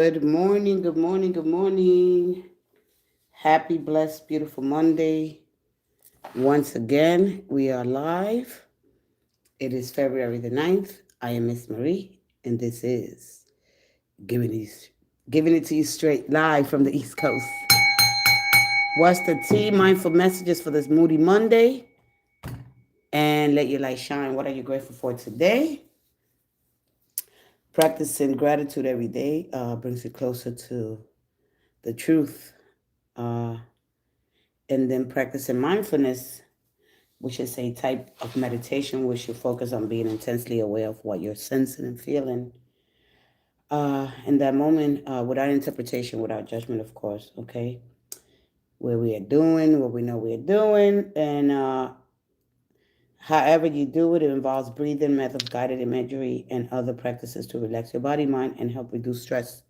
Good morning, good morning, good morning. Happy, blessed, beautiful Monday. Once again, we are live. It is February the 9th. I am Miss Marie, and this is Giving, these, giving It to You straight live from the East Coast. What's the tea? Mindful messages for this moody Monday. And let your light shine. What are you grateful for today? Practicing gratitude every day brings you closer to the truth. Uh, and then practicing mindfulness, which is a type of meditation which you focus on being intensely aware of what you're sensing and feeling in that moment, without interpretation, without judgment, of course. Okay, where we are doing what we know we are doing, and however you do it, it involves breathing methods, guided imagery, and other practices to relax your body, mind, and help reduce stress.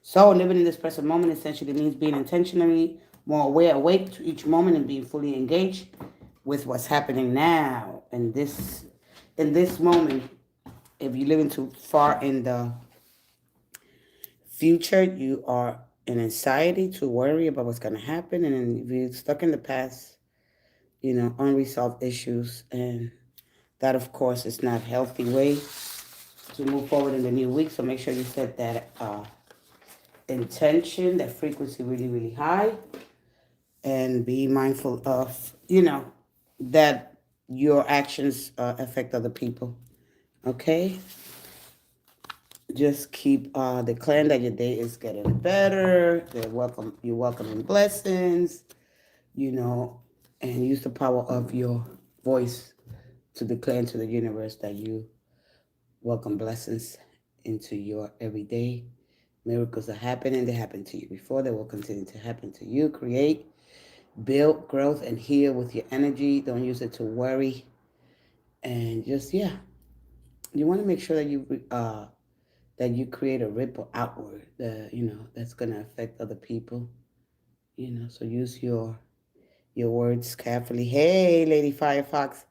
So living in this present moment essentially means being intentionally more aware, awake to each moment, and being fully engaged with what's happening now. And in this moment, if you're living too far in the future, you are in anxiety to worry about what's going to happen. And then if you're stuck in the past, unresolved issues. And that, of course, is not a healthy way to move forward in the new week. So make sure you set that intention, that frequency really, really high, and be mindful of, that your actions affect other people. Okay? Just keep declaring that your day is getting better. You're welcoming blessings, you know, and use the power of your voice to declare into the universe that you welcome blessings into your everyday. Miracles are happening. They happened to you before. They will continue to happen to you. Create, build, growth, and heal with your energy. Don't use it to worry. And just, yeah, you want to make sure that you create a ripple outward that that's going to affect other people. So use your words carefully. Hey, Lady Firefox.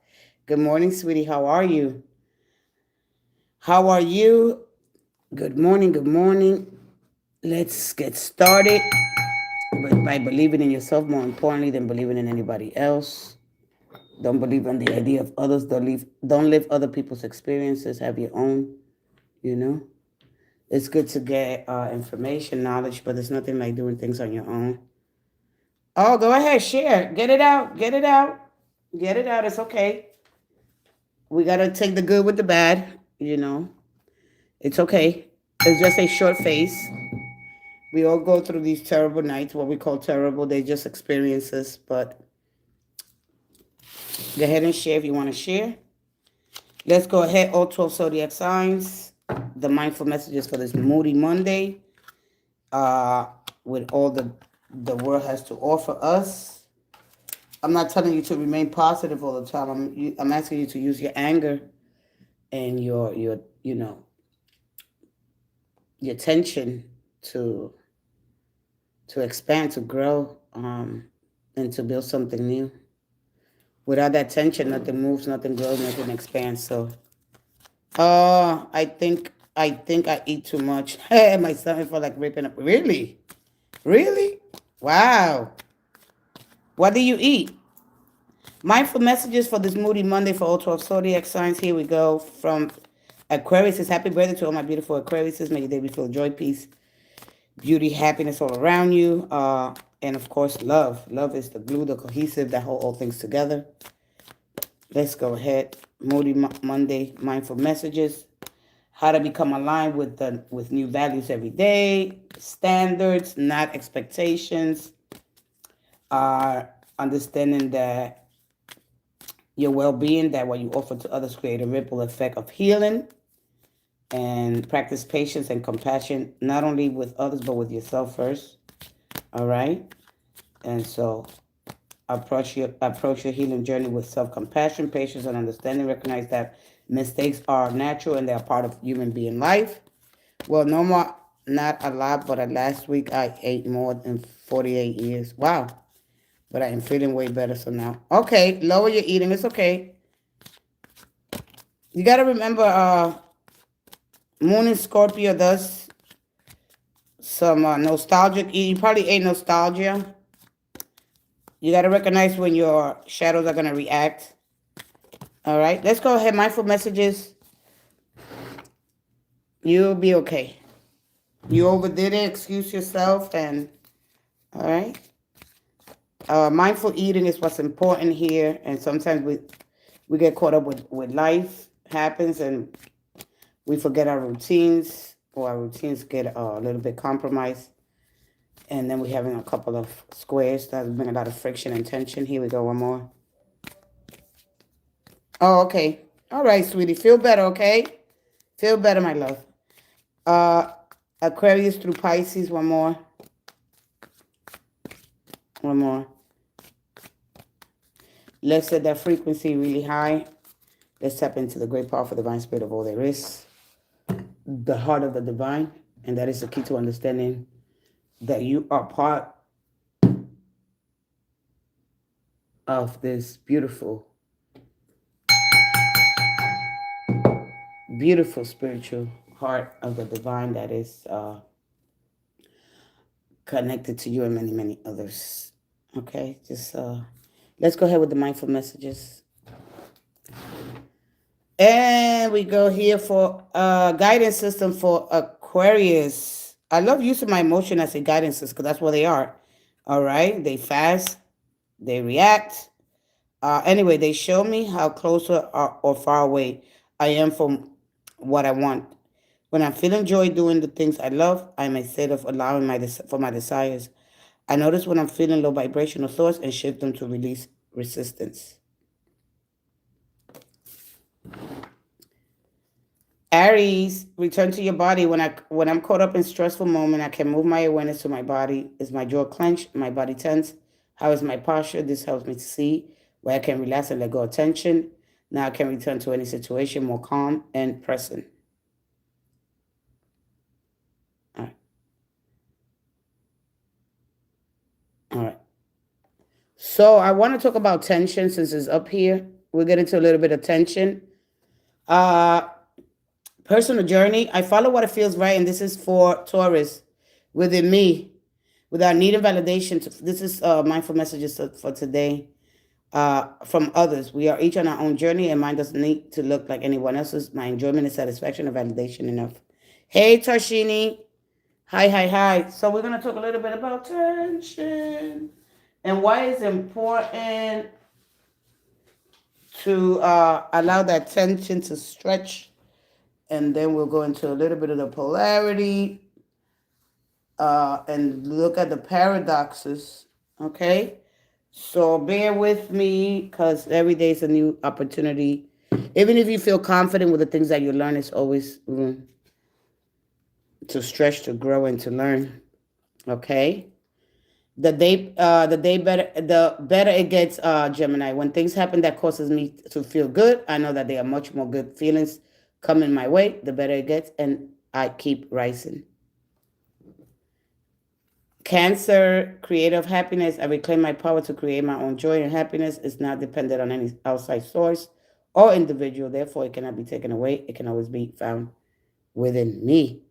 Good morning, sweetie. How are you? How are you? Good morning. Good morning. Let's get started by believing in yourself more importantly than believing in anybody else. Don't believe in the idea of others. Don't live other people's experiences. Have your own. You know. It's good to get information, knowledge, but there's nothing like doing things on your own. Oh, go ahead, share. Get it out. Get it out. Get it out. It's okay. We got to take the good with the bad. It's okay. It's just a short phase. We all go through these terrible nights, what we call terrible. They're just experiences. But go ahead and share if you want to share. Let's go ahead. All 12 zodiac signs. The mindful messages for this moody Monday. With all the world has to offer us. I'm not telling you to remain positive all the time. I'm asking you to use your anger and your tension to expand, to grow, and to build something new. Without that tension, nothing moves, nothing grows, nothing expands. So, I think I eat too much. My stomach felt like ripping up. Really, really, wow. What do you eat? Mindful messages for this moody Monday for all 12 zodiac signs. Here we go. From Aquarius, says happy birthday to all my beautiful Aquariuses. May your day be full of joy, peace, beauty, happiness all around you. And of course, love. Love is the glue, the cohesive that hold all things together. Let's go ahead. Moody Monday mindful messages. How to become aligned with new values every day. Standards, not expectations. Understanding that your well-being, that what you offer to others create a ripple effect of healing, and practice patience and compassion, not only with others but with yourself first. All right. And so approach your healing journey with self-compassion, patience, and understanding. Recognize that mistakes are natural and they are part of human being life. Well, no more, not a lot, but last week I ate more than 48 years. Wow. But I am feeling way better, so now. Okay, lower your eating. It's okay. You got to remember, Moon in Scorpio does some nostalgic. You probably ate nostalgia. You got to recognize when your shadows are going to react. All right. Let's go ahead. Mindful messages. You'll be okay. You overdid it. Excuse yourself. And all right. Mindful eating is what's important here. And sometimes we get caught up with life happens and we forget our routines, or our routines get a little bit compromised. And then we're having a couple of squares that bring a lot of friction and tension. Here we go, one more. Oh, okay. All right, sweetie. Feel better, okay? Feel better, my love. Aquarius through Pisces, one more. One more. Let's set that frequency really high. Let's tap into the great, powerful, divine spirit of all there is. The heart of the divine. And that is the key to understanding that you are part of this beautiful, beautiful spiritual heart of the divine that is connected to you and many, many others. Okay, just let's go ahead with the mindful messages. And we go here for guidance system for Aquarius. I love using my emotion as a guidance system because that's what they are. All right, they fast, they react. Anyway, they show me how close or far away I am from what I want. When I'm feeling joy doing the things I love, I'm a state of allowing for my desires. I notice when I'm feeling low vibrational thoughts and shift them to release resistance. Aries, return to your body. When I'm caught up in stressful moment, I can move my awareness to my body. Is my jaw clenched? My body tense? How is my posture? This helps me to see where I can relax and let go of tension. Now I can return to any situation more calm and present. All right. All right. So I want to talk about tension since it's up here. We'll get into a little bit of tension. Personal journey. I follow what it feels right, and this is for Taurus within me, without needing validation. This is mindful messages for today from others. We are each on our own journey, and mine doesn't need to look like anyone else's. My enjoyment and satisfaction and validation enough. Hey, Tarshini. Hi, hi, hi. So we're going to talk a little bit about tension and why it's important to allow that tension to stretch. And then we'll go into a little bit of the polarity and look at the paradoxes, okay? So bear with me because every day is a new opportunity. Even if you feel confident with the things that you learn, it's always room to stretch, to grow, and to learn, okay? The better it gets, Gemini. When things happen that causes me to feel good, I know that there are much more good feelings coming my way. The better it gets, and I keep rising. Cancer, creative happiness. I reclaim my power to create my own joy and happiness. It's not dependent on any outside source or individual. Therefore, it cannot be taken away. It can always be found within me.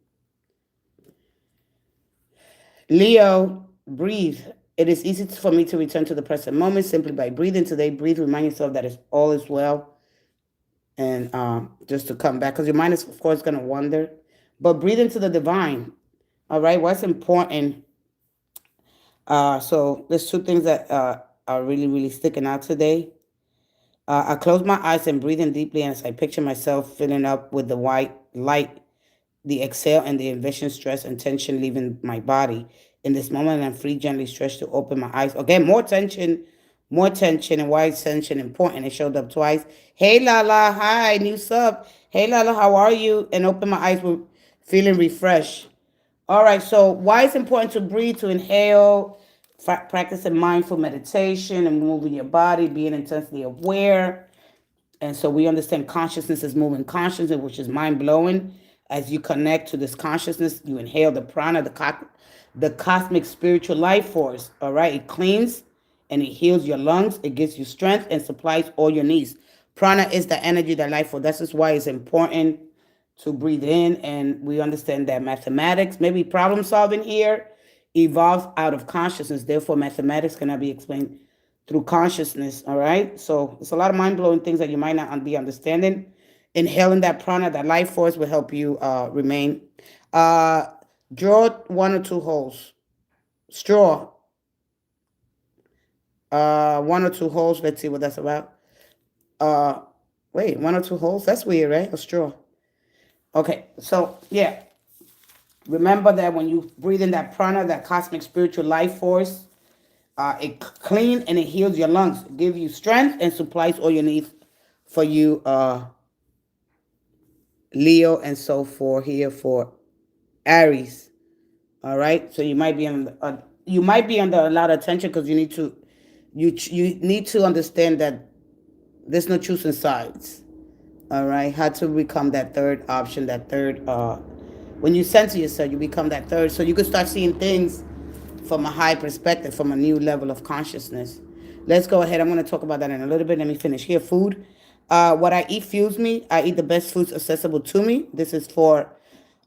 Leo, breathe. It is easy for me to return to the present moment simply by breathing. Today, breathe. Remind yourself that all is well. And just to come back, because your mind is, of course, going to wander. But breathe into the divine. All right, what's important? So there's two things that are really, really sticking out today. I close my eyes and breathe in deeply, and as I picture myself filling up with the white light, the exhale and the envision stress and tension leaving my body. In this moment, I'm free, gently stretched to open my eyes. Okay, more tension. And why is tension important? It showed up twice. Hey, Lala. Hi, new sub. Hey, Lala, how are you? And open my eyes with feeling refreshed. All right, so why it's important to breathe, to inhale, practicing mindful meditation and moving your body, being intensely aware. And so we understand consciousness is moving consciousness, which is mind-blowing. As you connect to this consciousness, you inhale the prana, the cosmic spiritual life force. All right, it cleans and it heals your lungs. It gives you strength and supplies all your needs. Prana is the energy, the life force. This is why it's important to breathe in, and we understand that mathematics, maybe problem solving here, evolves out of consciousness. Therefore, mathematics cannot be explained through consciousness. All right. So it's a lot of mind blowing things that you might not be understanding. Inhaling that prana, that life force, will help you remain. Uh, draw one or two holes. Straw. One or two holes. Let's see what that's about. Uh, wait, one or two holes? That's weird, right? A straw. Okay, so yeah, remember that when you breathe in that prana, that cosmic spiritual life force, it cleans and it heals your lungs, give you strength and supplies all your needs for you, Leo, and so for here for Aries. All right, so you might be under a lot of tension because you need to understand that there's no choosing sides. All right, how to become that third option, that third. When you center yourself, you become that third, so you can start seeing things from a high perspective, from a new level of consciousness. Let's go ahead. I'm going to talk about that in a little bit. Let me finish here. Food. What I eat fuels me. I eat the best foods accessible to me. This is for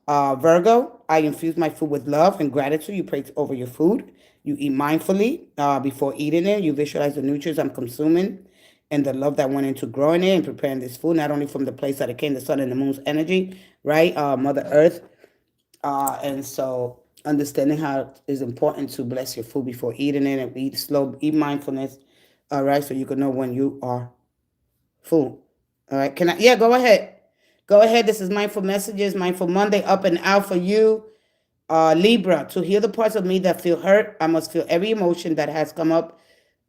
Virgo. I infuse my food with love and gratitude. You pray over your food. You eat mindfully before eating it. You visualize the nutrients I'm consuming and the love that went into growing it and preparing this food, not only from the place that it came, the sun and the moon's energy, right? Mother Earth. And so understanding how it is important to bless your food before eating it and eat slow, eat mindfulness. All right. So you can know when you are full. All right. Can I? Yeah, go ahead. Go ahead. This is Mindful Messages, Mindful Monday, up and out for you. Libra, to heal the parts of me that feel hurt, I must feel every emotion that has come up,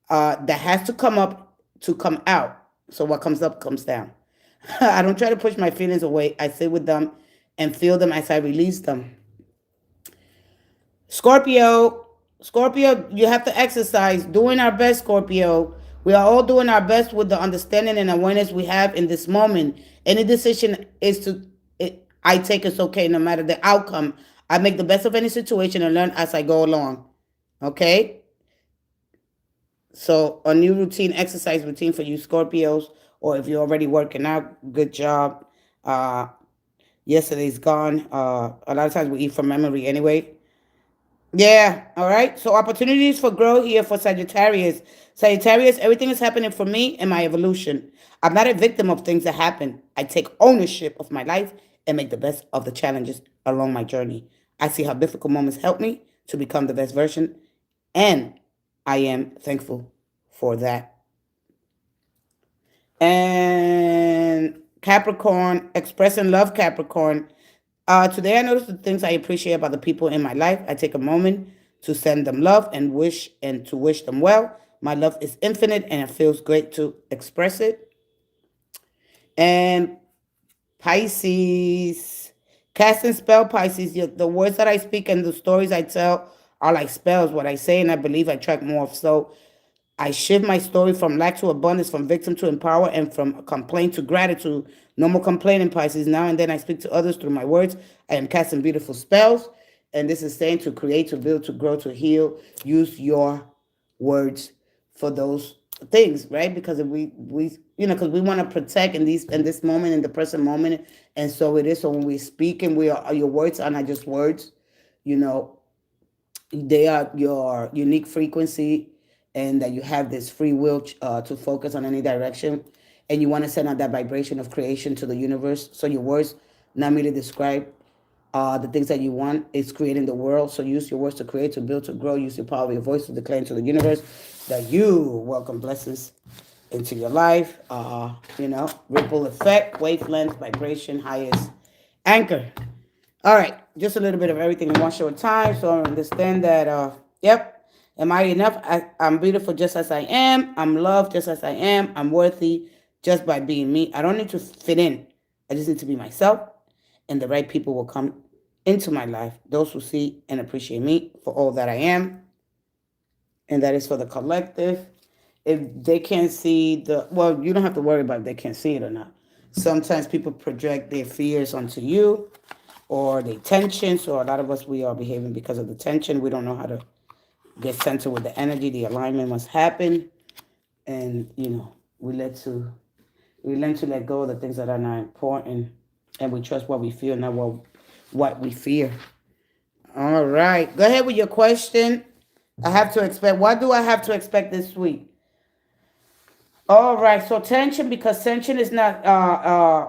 that has to come up to come out. So what comes up comes down. I don't try to push my feelings away. I sit with them and feel them as I release them. Scorpio, Scorpio, you have to exercise. Doing our best, Scorpio. We are all doing our best with the understanding and awareness we have in this moment. Any decision I take is okay, no matter the outcome. I make the best of any situation and learn as I go along. Okay? So, a new routine, exercise routine for you Scorpios, or if you're already working out, good job. Uh, Yesterday's gone. A lot of times we eat from memory anyway. Yeah, all right. So opportunities for growth here for Sagittarius. Sagittarius, everything is happening for me and my evolution. I'm not a victim of things that happen. I take ownership of my life and make the best of the challenges along my journey. I see how difficult moments help me to become the best version, and I am thankful for that. And Capricorn, expressing love, Capricorn. Today I noticed the things I appreciate about the people in my life. I take a moment to send them love and to wish them well. My love is infinite and it feels great to express it. And Pisces, casting spell, Pisces. The words that I speak and the stories I tell are like spells. What I say and I believe I attract more of. So I shift my story from lack to abundance, from victim to empower, and from complaint to gratitude. No more complaining, Pisces. Now and then I speak to others through my words. I am casting beautiful spells. And this is saying to create, to build, to grow, to heal. Use your words for those things, right? Because if we because we want to protect in this moment, in the present moment. And so it is. So when we speak and we are your words are not just words, you know, they are your unique frequency, and that you have this free will to focus on any direction, and you want to send out that vibration of creation to the universe. So your words not merely describe the things that you want, it's creating the world. So use your words to create, to build, to grow. Use your power of your voice to declare into the universe that you welcome blessings into your life. Ripple effect, wavelength, vibration, highest anchor. All right, just a little bit of everything in one short time. So I understand that, yep, am I enough? I'm beautiful just as I am. I'm loved just as I am. I'm worthy just by being me. I don't need to fit in. I just need to be myself, and the right people will come into my life. Those who see and appreciate me for all that I am, and that is for the collective. If they can't see well, you don't have to worry about if they can't see it or not. Sometimes people project their fears onto you or the tension. So a lot of us, we are behaving because of the tension. We don't know how to get centered with the energy. The alignment must happen. And, we learn to let go of the things that are not important. And we trust what we feel, not what we fear. All right. Go ahead with your question. I have to expect. What do I have to expect this week? All right. So tension, because tension is not,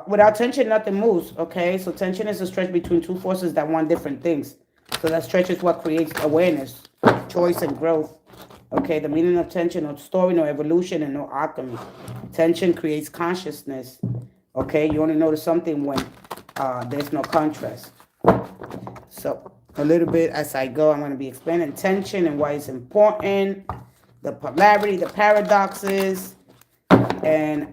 without tension, nothing moves. Okay. So tension is a stretch between two forces that want different things. So that stretch is what creates awareness, choice, and growth. Okay. The meaning of tension, no story, no evolution, and no alchemy. Tension creates consciousness. Okay. You only notice something when there's no contrast. So a little bit as I go, I'm going to be explaining tension and why it's important, the polarity, the paradoxes, and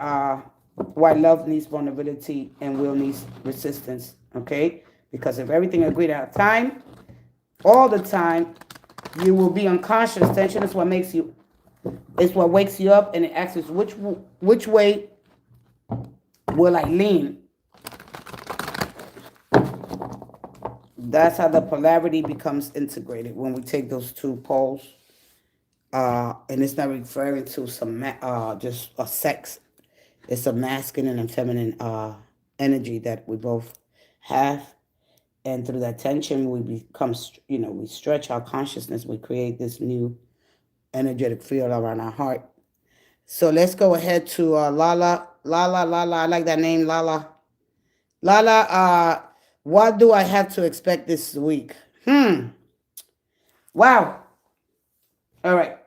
why love needs vulnerability and will needs resistance. Okay? Because if everything agreed at a time, all the time, you will be unconscious. Tension is what makes you, it's what wakes you up, and it asks which way will I lean? That's how the polarity becomes integrated when we take those two poles. And it's not referring to some just a sex. It's a masculine and feminine energy that we both have. And through that tension, we become, we stretch our consciousness. We create this new energetic field around our heart. So let's go ahead to Lala. Lala, Lala. I like that name, Lala. Lala, what do I have to expect this week? Wow. All right.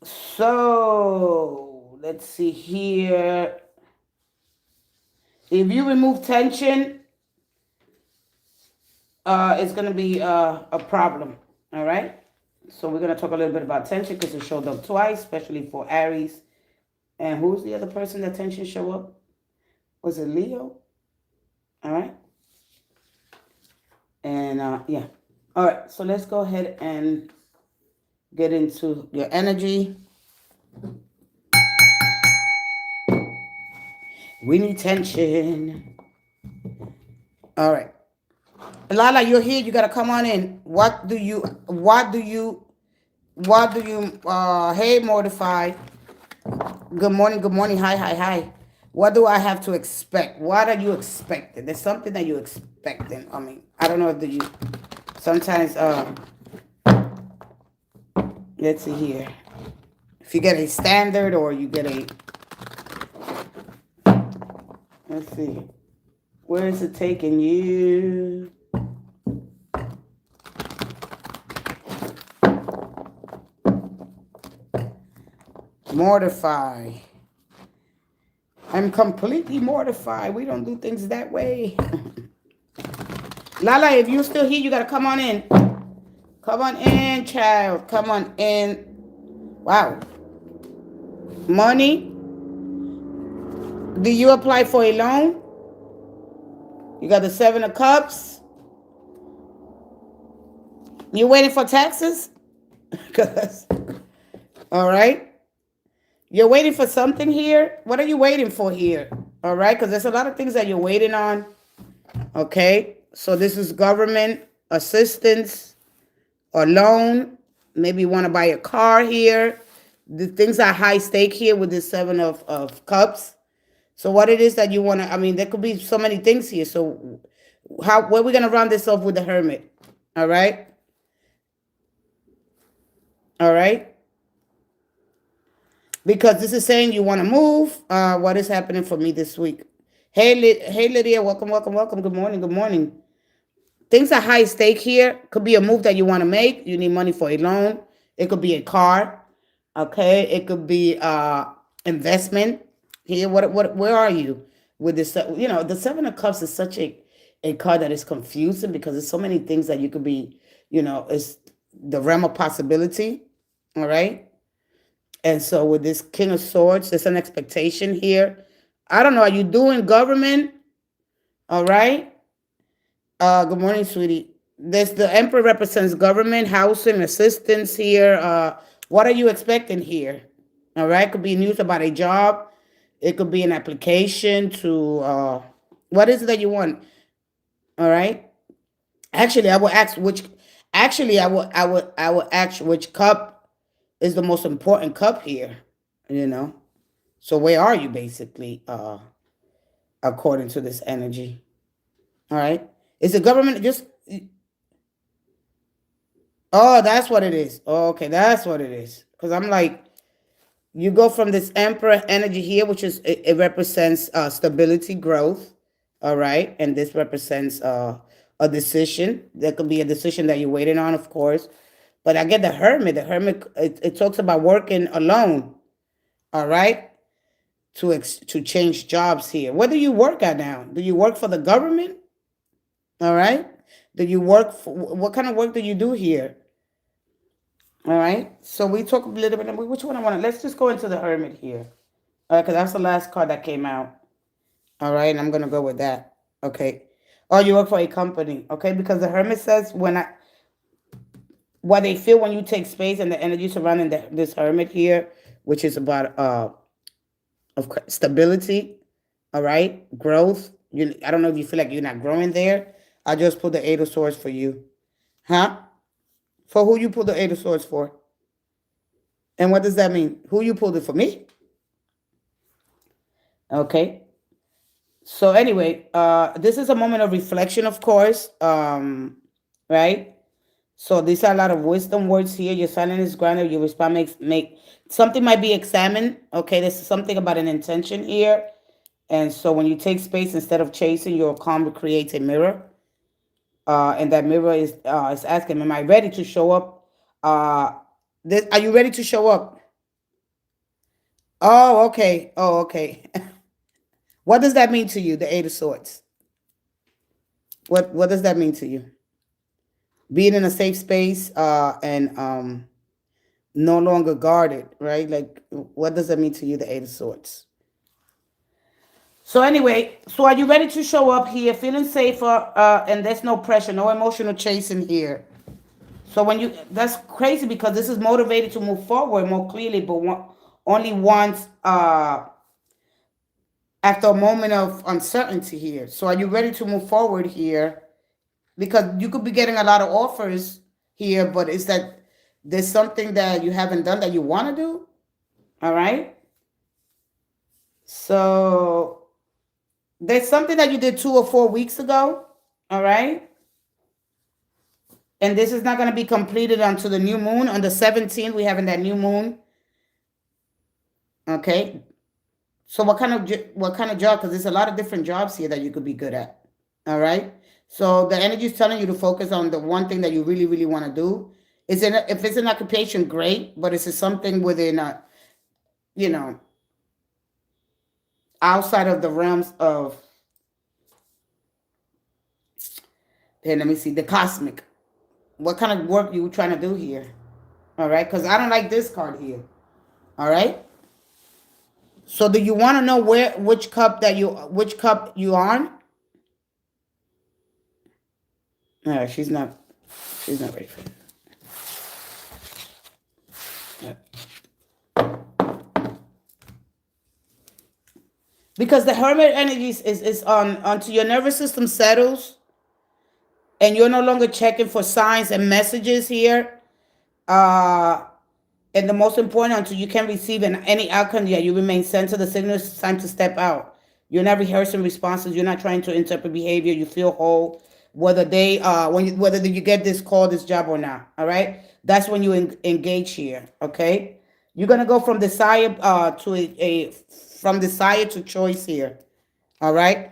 So let's see here. If you remove tension, it's going to be a problem. All right. So we're going to talk a little bit about tension because it showed up twice, especially for Aries. And who's the other person that tension show up? Was it Leo? All right. And yeah. All right. So let's go ahead and get into your energy. We need tension. All right. Lala, you're here. You gotta come on in. Hey, Mortified. Good morning, good morning. Hi, hi, hi. What do I have to expect? What are you expecting? There's something that you're expecting. I mean, I don't know if you, sometimes, let's see here. If you get a standard or you get a, let's see. Where is it taking you? Mortify. I'm completely mortified. We don't do things that way. Lala, if you're still here, you got to come on in. Come on in, child. Come on in. Wow. Money. Do you apply for a loan? You got the 7 of Cups. You waiting for taxes? All right. You're waiting for something here. What are you waiting for here? All right. Because there's a lot of things that you're waiting on. Okay. So this is government assistance or loan. Maybe you want to buy a car here. The things are high stake here with the 7 of Cups. So what it is that you want to, I mean, there could be so many things here. So where are we going to round this off with the Hermit? All right. All right. Because this is saying you want to move. What is happening for me this week? Hey, Lydia. Welcome, welcome, welcome. Good morning. Good morning. Things are high stake here. Could be a move that you want to make. You need money for a loan. It could be a car. Okay. It could be investment. Here, where are you with this? The 7 of Cups is such a card that is confusing because there's so many things that you could be, it's the realm of possibility. All right. And so with this King of Swords, there's an expectation here. I don't know. Are you doing government? All right. Good morning, sweetie. The Emperor represents government, housing, assistance here. What are you expecting here? All right. Could be news about a job. It could be an application to what is it that you want? All right. Actually, I will ask which. Actually, I will ask which cup is the most important cup here. So where are you basically? according to this energy. All right. Is the government just... Oh, that's what it is. Oh, okay, that's what it is. Because I'm like, you go from this Emperor energy here, which is, it represents stability, growth. All right. And this represents a decision. There could be a decision that you're waiting on, of course. But I get the Hermit. The Hermit, it talks about working alone. All right. To change jobs here. Where do you work at now? Do you work for the government? All right. Do you work for, what kind of work do you do here? All right. So we talk a little bit. Which one I want to? Let's just go into the Hermit here. All right, because that's the last card that came out. All right, and I'm gonna go with that. Okay. Oh, you work for a company. Okay, because the Hermit says what they feel when you take space and the energy surrounding this Hermit here, which is about of stability. All right, growth. I don't know if you feel like you're not growing there. I just pulled the Eight of Swords for you, huh? For who you pulled the Eight of Swords for? And what does that mean? Who you pulled it for? Me? Okay. So anyway, this is a moment of reflection, of course. Right? So these are a lot of wisdom words here. Your silence is granted. Your response make something might be examined. Okay, there's something about an intention here. And so when you take space instead of chasing, your calm creates a mirror. And that mirror is asking, am I ready to show up? Are you ready to show up? Oh, okay. Oh, okay. What does that mean to you, the Eight of Swords? What does that mean to you? Being in a safe space and no longer guarded, right? Like, what does that mean to you, the Eight of Swords? So anyway, so are you ready to show up here, feeling safer, and there's no pressure, no emotional chasing here. So that's crazy because this is motivated to move forward more clearly, but only once after a moment of uncertainty here. So are you ready to move forward here? Because you could be getting a lot of offers here, but is that there's something that you haven't done that you want to do? All right. So there's something that you did 2 or 4 weeks ago. All right. And this is not going to be completed until the new moon. On the 17th, we having that new moon. Okay. So what kind of job? Because there's a lot of different jobs here that you could be good at. All right. So the energy is telling you to focus on the one thing that you really, really want to do. If it's an occupation, great. But is it something within outside of the realms of, here, let me see, the cosmic. What kind of work you trying to do here? All right. Because I don't like this card here. All right. So do you want to know which cup you on? She's not ready for it. Because the Hermit energy is onto your nervous system settles, and you're no longer checking for signs and messages here. And the most important, until you can receive any outcome yet, you remain centered. The signal is time to step out. You're not rehearsing responses. You're not trying to interpret behavior. You feel whole, whether whether you get this call, this job or not. All right, that's when you engage here. Okay, you're gonna go from desire from desire to choice here. All right.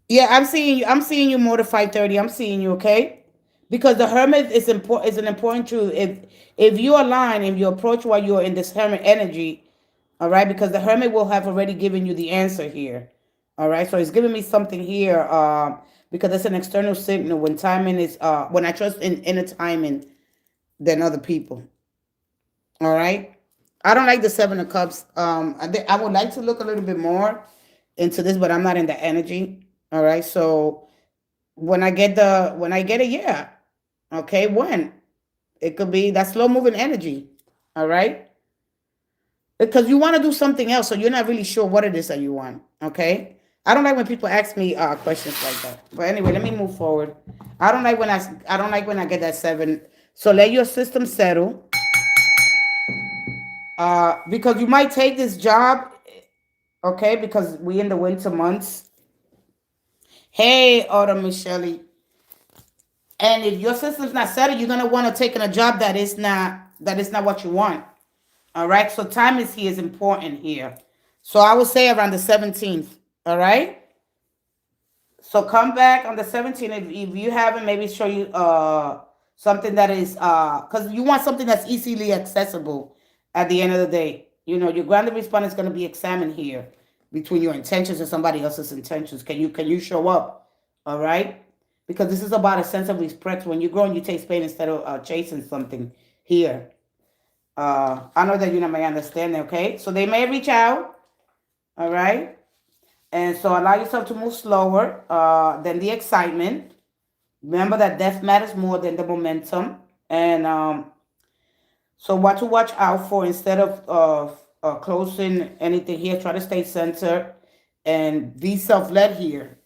Yeah, I'm seeing you. I'm seeing you more to 5:30. I'm seeing you. Okay. Because the Hermit is an important truth. If you align, if you approach while you're in this Hermit energy, all right, because the Hermit will have already given you the answer here. All right, so it's giving me something here because it's an external signal when timing is when I trust in inner timing than other people. All right, I don't like the Seven of Cups. I would like to look a little bit more into this, but I'm not in the energy. All right, so when I get it, yeah. Okay, when? It could be that slow moving energy. All right. Because you want to do something else, so you're not really sure what it is that you want. Okay. I don't like when people ask me questions like that. But anyway, let me move forward. I don't like when I get that 7. So let your system settle. Because you might take this job Okay, because we in the winter months. Hey, Autumn Michelle. And if your system's not settled, you're gonna want to take on a job that is not what you want. All right. So time is here is important here. So I would say around the 17th. All right. So come back on the 17th if you haven't. Maybe show you something that is because you want something that's easily accessible. At the end of the day, your grounded response is going to be examined here between your intentions and somebody else's intentions. Can you show up? All right. Because this is about a sense of respect. When you grow and you take pain instead of chasing something here. I know that you may understand. Okay. So they may reach out. All right. And so allow yourself to move slower than the excitement. Remember that depth matters more than the momentum. And so what to watch out for instead of closing anything here, try to stay centered and be self-led here.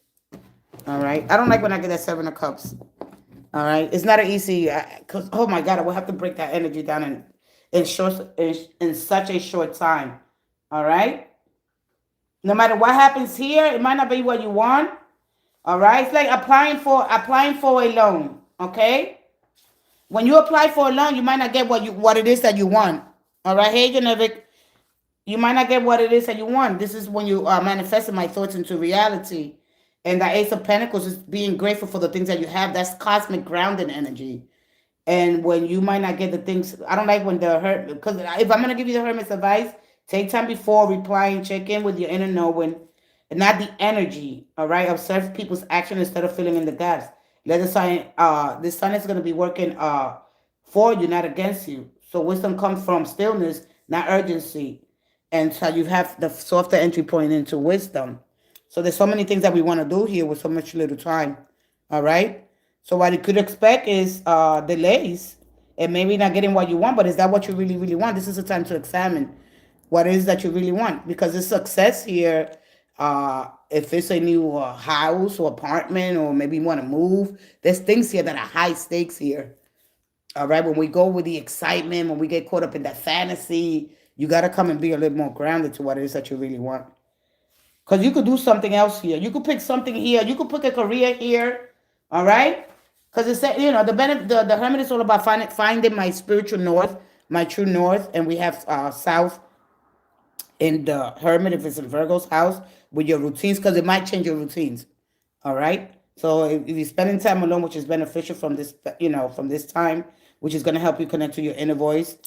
All right. I don't like when I get that 7 of Cups. All right. It's not an easy, because, oh my God, I will have to break that energy down in such a short time. All right. No matter what happens here, it might not be what you want. All right. It's like applying for a loan. Okay. When you apply for a loan, you might not get what it is that you want. All right. Hey, Genevieve, you might not get what it is that you want. This is when you are manifesting my thoughts into reality. And the Ace of Pentacles is being grateful for the things that you have. That's cosmic grounding energy. And when you might not get the things, I don't like when because if I'm going to give you the Hermit's advice, take time before replying, check in with your inner knowing, and not the energy, all right? Observe people's action instead of filling in the gaps. Let the sign, this sign is going to be working for you, not against you. So wisdom comes from stillness, not urgency. And so you have the softer entry point into wisdom. So there's so many things that we want to do here with so much little time, all right? So what you could expect is delays and maybe not getting what you want, but is that what you really, really want? This is a time to examine what it is that you really want, because the success here, if it's a new house or apartment, or maybe you want to move, there's things here that are high stakes here. All right, when we go with the excitement, when we get caught up in that fantasy, you got to come and be a little more grounded to what it is that you really want. Because you could do something else here. You could pick something here. You could pick a career here. All right? Because it's, the Hermit is all about finding my spiritual north, my true north. And we have south in the Hermit, if it's in Virgo's house, with your routines, because it might change your routines. All right? So if you're spending time alone, which is beneficial from this time, which is going to help you connect to your inner voice.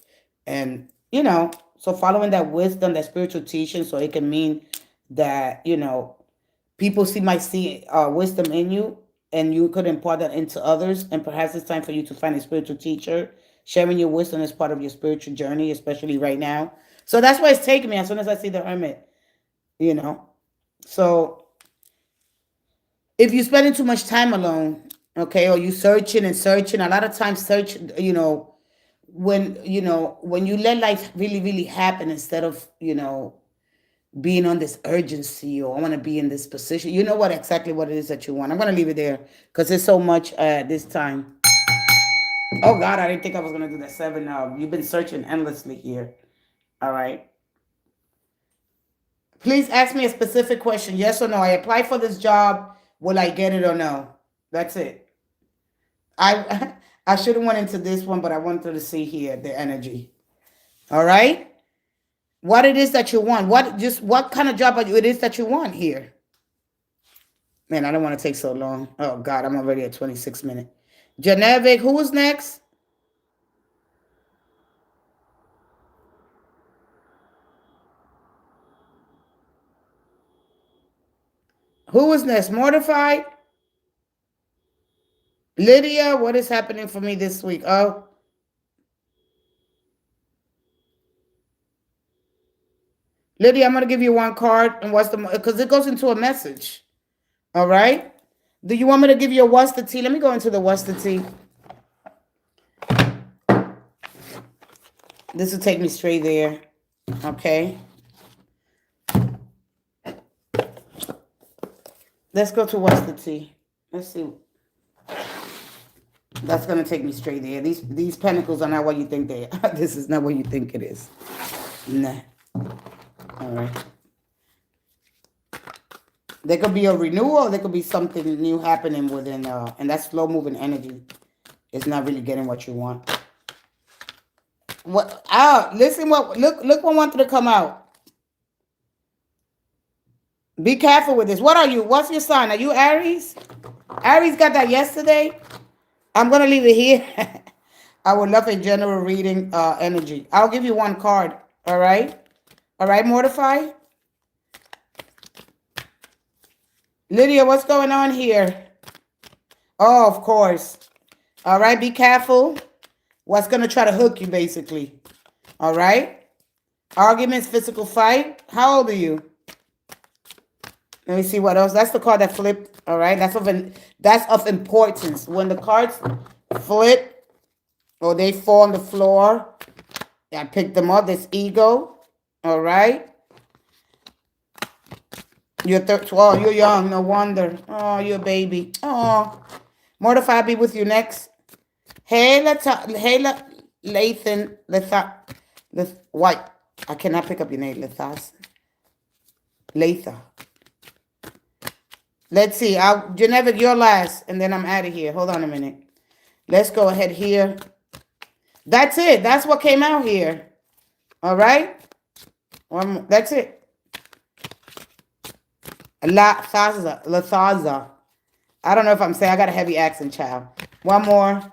And, so following that wisdom, that spiritual teaching, so it can mean that, people might see wisdom in you, and you could impart that into others. And perhaps it's time for you to find a spiritual teacher. Sharing your wisdom as part of your spiritual journey, especially right now. So that's why it's taking me as soon as I see the Hermit, So if you're spending too much time alone, okay, or you searching and searching, a lot of times when you let life really, really happen instead of, being on this urgency, or I want to be in this position. You know exactly what it is that you want. I'm going to leave it there because there's so much this time. Oh, God, I didn't think I was going to do that 7. You've been searching endlessly here. All right. Please ask me a specific question. Yes or no. I applied for this job. Will I get it or no? That's it. I I should have went into this one, but I wanted to see here the energy. All right. What it is that you want. What kind of job it is that you want here. Man, I don't want to take so long. Oh, God, I'm already at 26 minutes. Genevieve, who was next? Who was next? Mortified? Lydia, what is happening for me this week? Oh. Lydia, I'm going to give you one card. And because it goes into a message. All right? Do you want me to give you a what's the tea? Let me go into the what's the tea. This will take me straight there. Okay? Let's go to what's the tea. Let's see. That's going to take me straight there. These pentacles are not what you think they are. This is not what you think it is. Nah. All right. There could be a renewal. There could be something new happening within, and that slow moving energy is not really getting what you want. What out? Listen, look what wanted to come out. Be careful with this. What are you? What's your sign? Are you Aries? Aries got that yesterday. I'm gonna leave it here. I would love a general reading energy. I'll give you one card. All right. All right, Mortify. Lydia, what's going on here? Oh, of course. All right, be careful. What's going to try to hook you, basically. All right. Arguments, physical fight. How old are you? Let me see what else. That's the card that flipped. All right. That's of importance. When the cards flip or they fall on the floor, I pick them up. There's ego. All right. You're 12. You're young. No wonder. Oh, you're a baby. Oh, Mortify, I'll be with you next. Hey, Lathan, White. I cannot pick up your name, Lethas. Latha. Let's see. Genevieve, you're last, and then I'm out of here. Hold on a minute. Let's go ahead here. That's it. That's what came out here. All right. That's it. Lathaza. I don't know if I'm saying. I got a heavy accent, child. One more.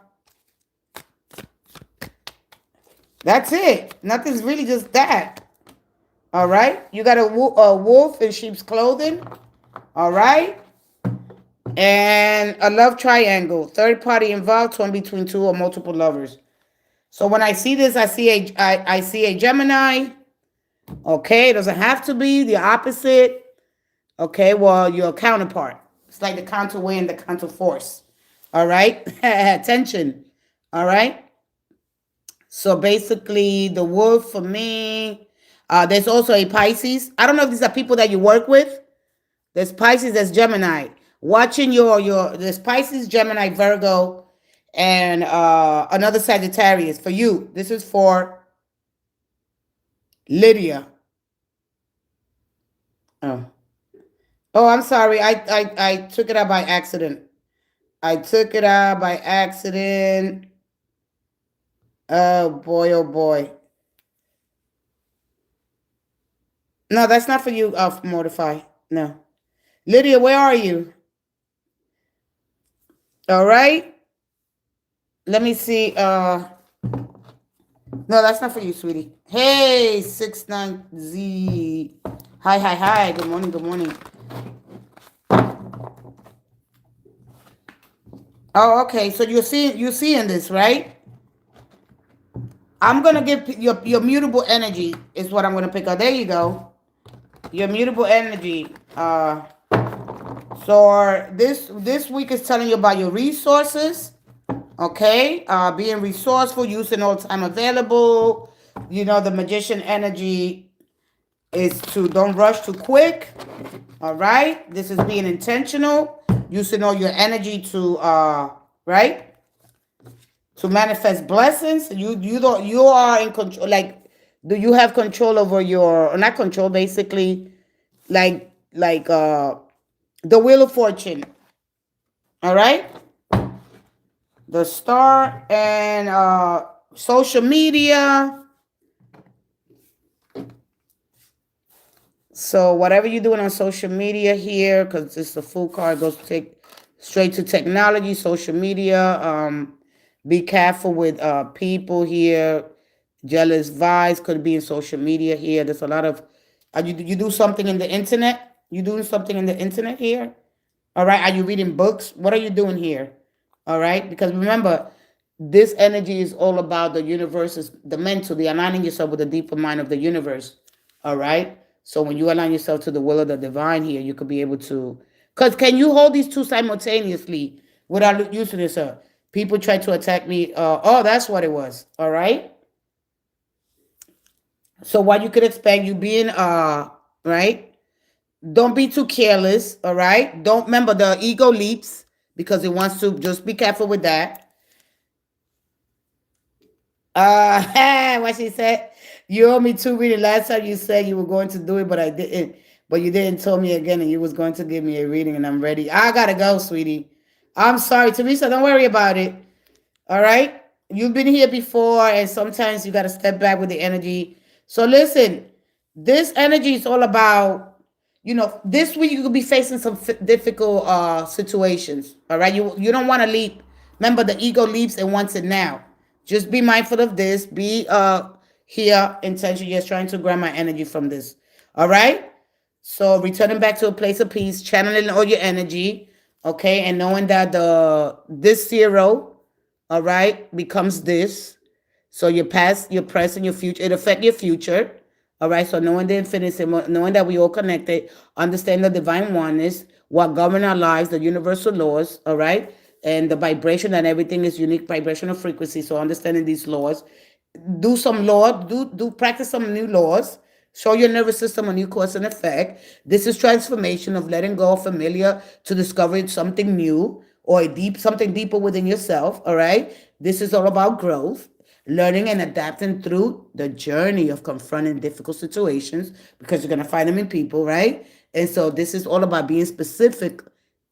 That's it. Nothing's really just that. All right. You got a wolf in sheep's clothing. All right. And a love triangle. Third party involved, torn between two or multiple lovers. So when I see this, I see a Gemini. Okay. It doesn't have to be the opposite. Okay. Well, your counterpart. It's like the counterweight and the counterforce. All right. Tension. All right. So basically, the wolf for me, there's also a Pisces. I don't know if these are people that you work with. There's Pisces, there's Gemini. Watching there's Pisces, Gemini, Virgo, and another Sagittarius. For you, this is for Lydia. Oh, I'm sorry. I took it out by accident. Oh boy, oh boy. No, that's not for you, Mortify. No. Lydia, where are you? All right. Let me see. No, that's not for you, sweetie. Hey, 69Z. Hi. Good morning. Oh, okay. So you're seeing this, right? I'm gonna give your mutable energy is what I'm gonna pick up. There you go. Your mutable energy. So this week is telling you about your resources. Okay. Being resourceful, using all time available. You know, the magician energy is to don't rush too quick. All right. This is being intentional, using all your energy to right, to manifest blessings. You are in control. Like, do you have control over your, or not control, basically, like the Wheel of Fortune. All right. The star and social media. So whatever you're doing on social media here, because it's a full card, goes straight to technology, social media. Be careful with people here. Jealous vibes could be in social media here. There's a lot of you do something in the internet. You doing something in the internet here? All right. Are you reading books? What are you doing here? All right. Because remember, this energy is all about the universe, the mental, the aligning yourself with the deeper mind of the universe. All right. So when you align yourself to the will of the divine here, you could be able to. Because can you hold these two simultaneously without using this? People try to attack me. Oh, that's what it was. All right. So what you could expect, you being right. Don't be too careless. All right. Don't remember the ego leaps because it wants to. Just be careful with that. What she said, you owe me 2 readings. Last time you said you were going to do it, but I didn't. But you didn't tell me again, and you was going to give me a reading, and I'm ready. I gotta go, sweetie. I'm sorry, Teresa. Don't worry about it. All right? You've been here before, and sometimes you got to step back with the energy. So, listen, this energy is all about, this week you could be facing some difficult situations. All right? You don't want to leap. Remember, the ego leaps and wants it now. Just be mindful of this. Be here, intention, just trying to grab my energy from this. All right? So returning back to a place of peace, channeling all your energy, okay, and knowing that this zero, all right, becomes this. So your past, your present, your future, it affect your future. All right. So knowing the infinity, knowing that we all connected, understand the divine oneness, what govern our lives, the universal laws, all right, and the vibration and everything is unique vibrational frequency. So understanding these laws, do some law, do practice some new laws. Show your nervous system a new cause and effect. This is transformation of letting go of familiar to discovering something new or something deeper within yourself. All right. This is all about growth, learning and adapting through the journey of confronting difficult situations because you're gonna find them in people, right? And so this is all about being specific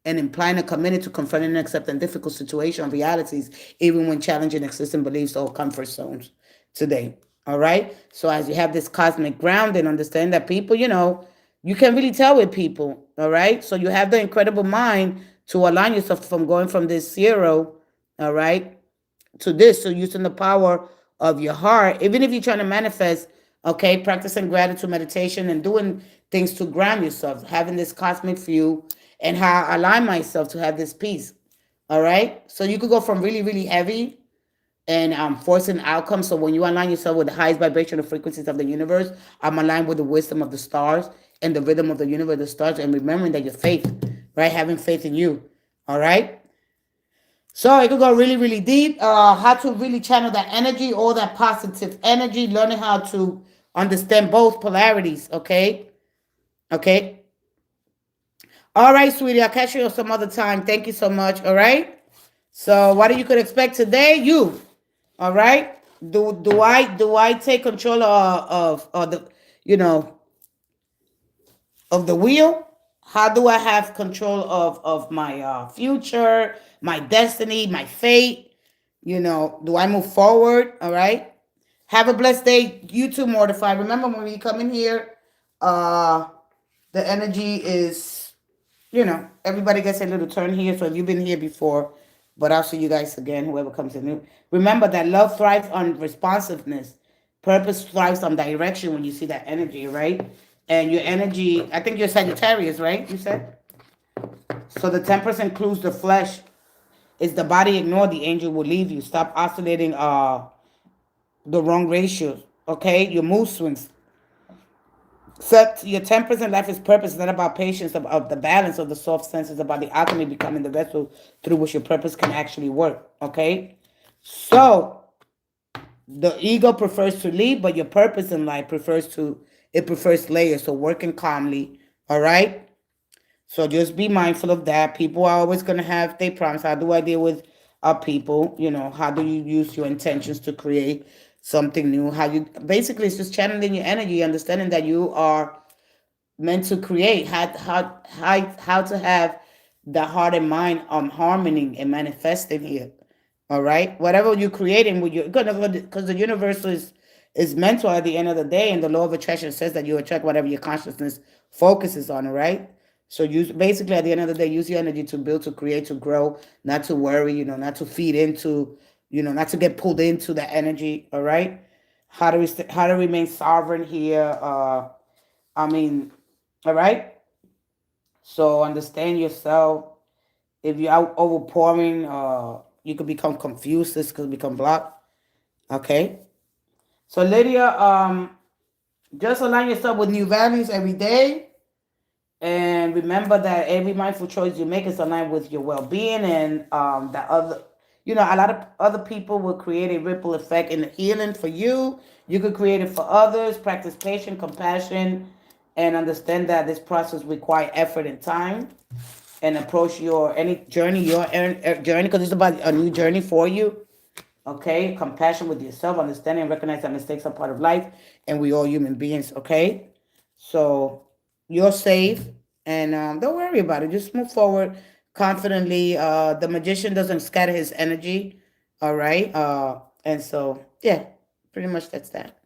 and implying a commitment to confronting and accepting difficult situations, realities, even when challenging existing beliefs or comfort zones today. All right. So as you have this cosmic ground and understand that people, you can really tell with people. All right. So you have the incredible mind to align yourself from going from this zero, all right, to this. So using the power of your heart, even if you're trying to manifest, okay, practicing gratitude meditation and doing things to ground yourself, having this cosmic view and how I align myself to have this peace. All right. So you could go from really, really heavy and forcing outcomes. So when you align yourself with the highest vibrational frequencies of the universe, I'm aligned with the wisdom of the stars and the rhythm of the universe, the stars, and remembering that your faith, right? Having faith in you. All right. So it could go really, really deep. How to really channel that energy, all that positive energy, learning how to understand both polarities. Okay. Okay. All right, sweetie. I'll catch you some other time. Thank you so much. All right. So what you could expect today? You. All right. Do I take control of the you know of the wheel? How do I have control of my future, my destiny, my fate? Do I move forward? All right. Have a blessed day. You too, Mortify. Remember when you come in here, uh, the energy is, everybody gets a little turn here. So if you've been here before, but I'll see you guys again, whoever comes in new. Remember that love thrives on responsiveness. Purpose thrives on direction when you see that energy, right? And your energy, I think you're Sagittarius, right? You said? So the 10% includes the flesh. Is the body ignored, the angel will leave you. Stop oscillating the wrong ratios. Okay? Your mood swings. Set your 10% life is purpose. It's not about patience, about the balance of the soft senses, about the alchemy becoming the vessel through which your purpose can actually work. Okay? So the ego prefers to lead, but your purpose in life prefers layers. So working calmly. All right? So just be mindful of that. People are always gonna have their problems. How do I deal with people? How do you use your intentions to create something new? How you basically it's just channeling your energy, understanding that you are meant to create. How to have the heart and mind harmony and manifesting here. All right, whatever you're creating with your gonna because the universe is mental at the end of the day, and the law of attraction says that you attract whatever your consciousness focuses on. All right. So use basically at the end of the day, use your energy to build, to create, to grow, not to worry, not to feed into, not to get pulled into the energy. All right. How to remain sovereign here? I mean, all right. So understand yourself. If you're out overpouring, you could become confused. This could become blocked. Okay. So Lydia, just align yourself with new values every day. And remember that every mindful choice you make is aligned with your well-being, and that a lot of other people will create a ripple effect in healing for you. You could create it for others. Practice patience, compassion, and understand that this process requires effort and time. And approach any journey, your journey, because it's about a new journey for you. Okay, compassion with yourself, understanding, and recognize that mistakes are part of life, and we all human beings. Okay, so You're safe, and don't worry about it. Just move forward confidently. The magician doesn't scatter his energy. All right. And so yeah, pretty much that's that.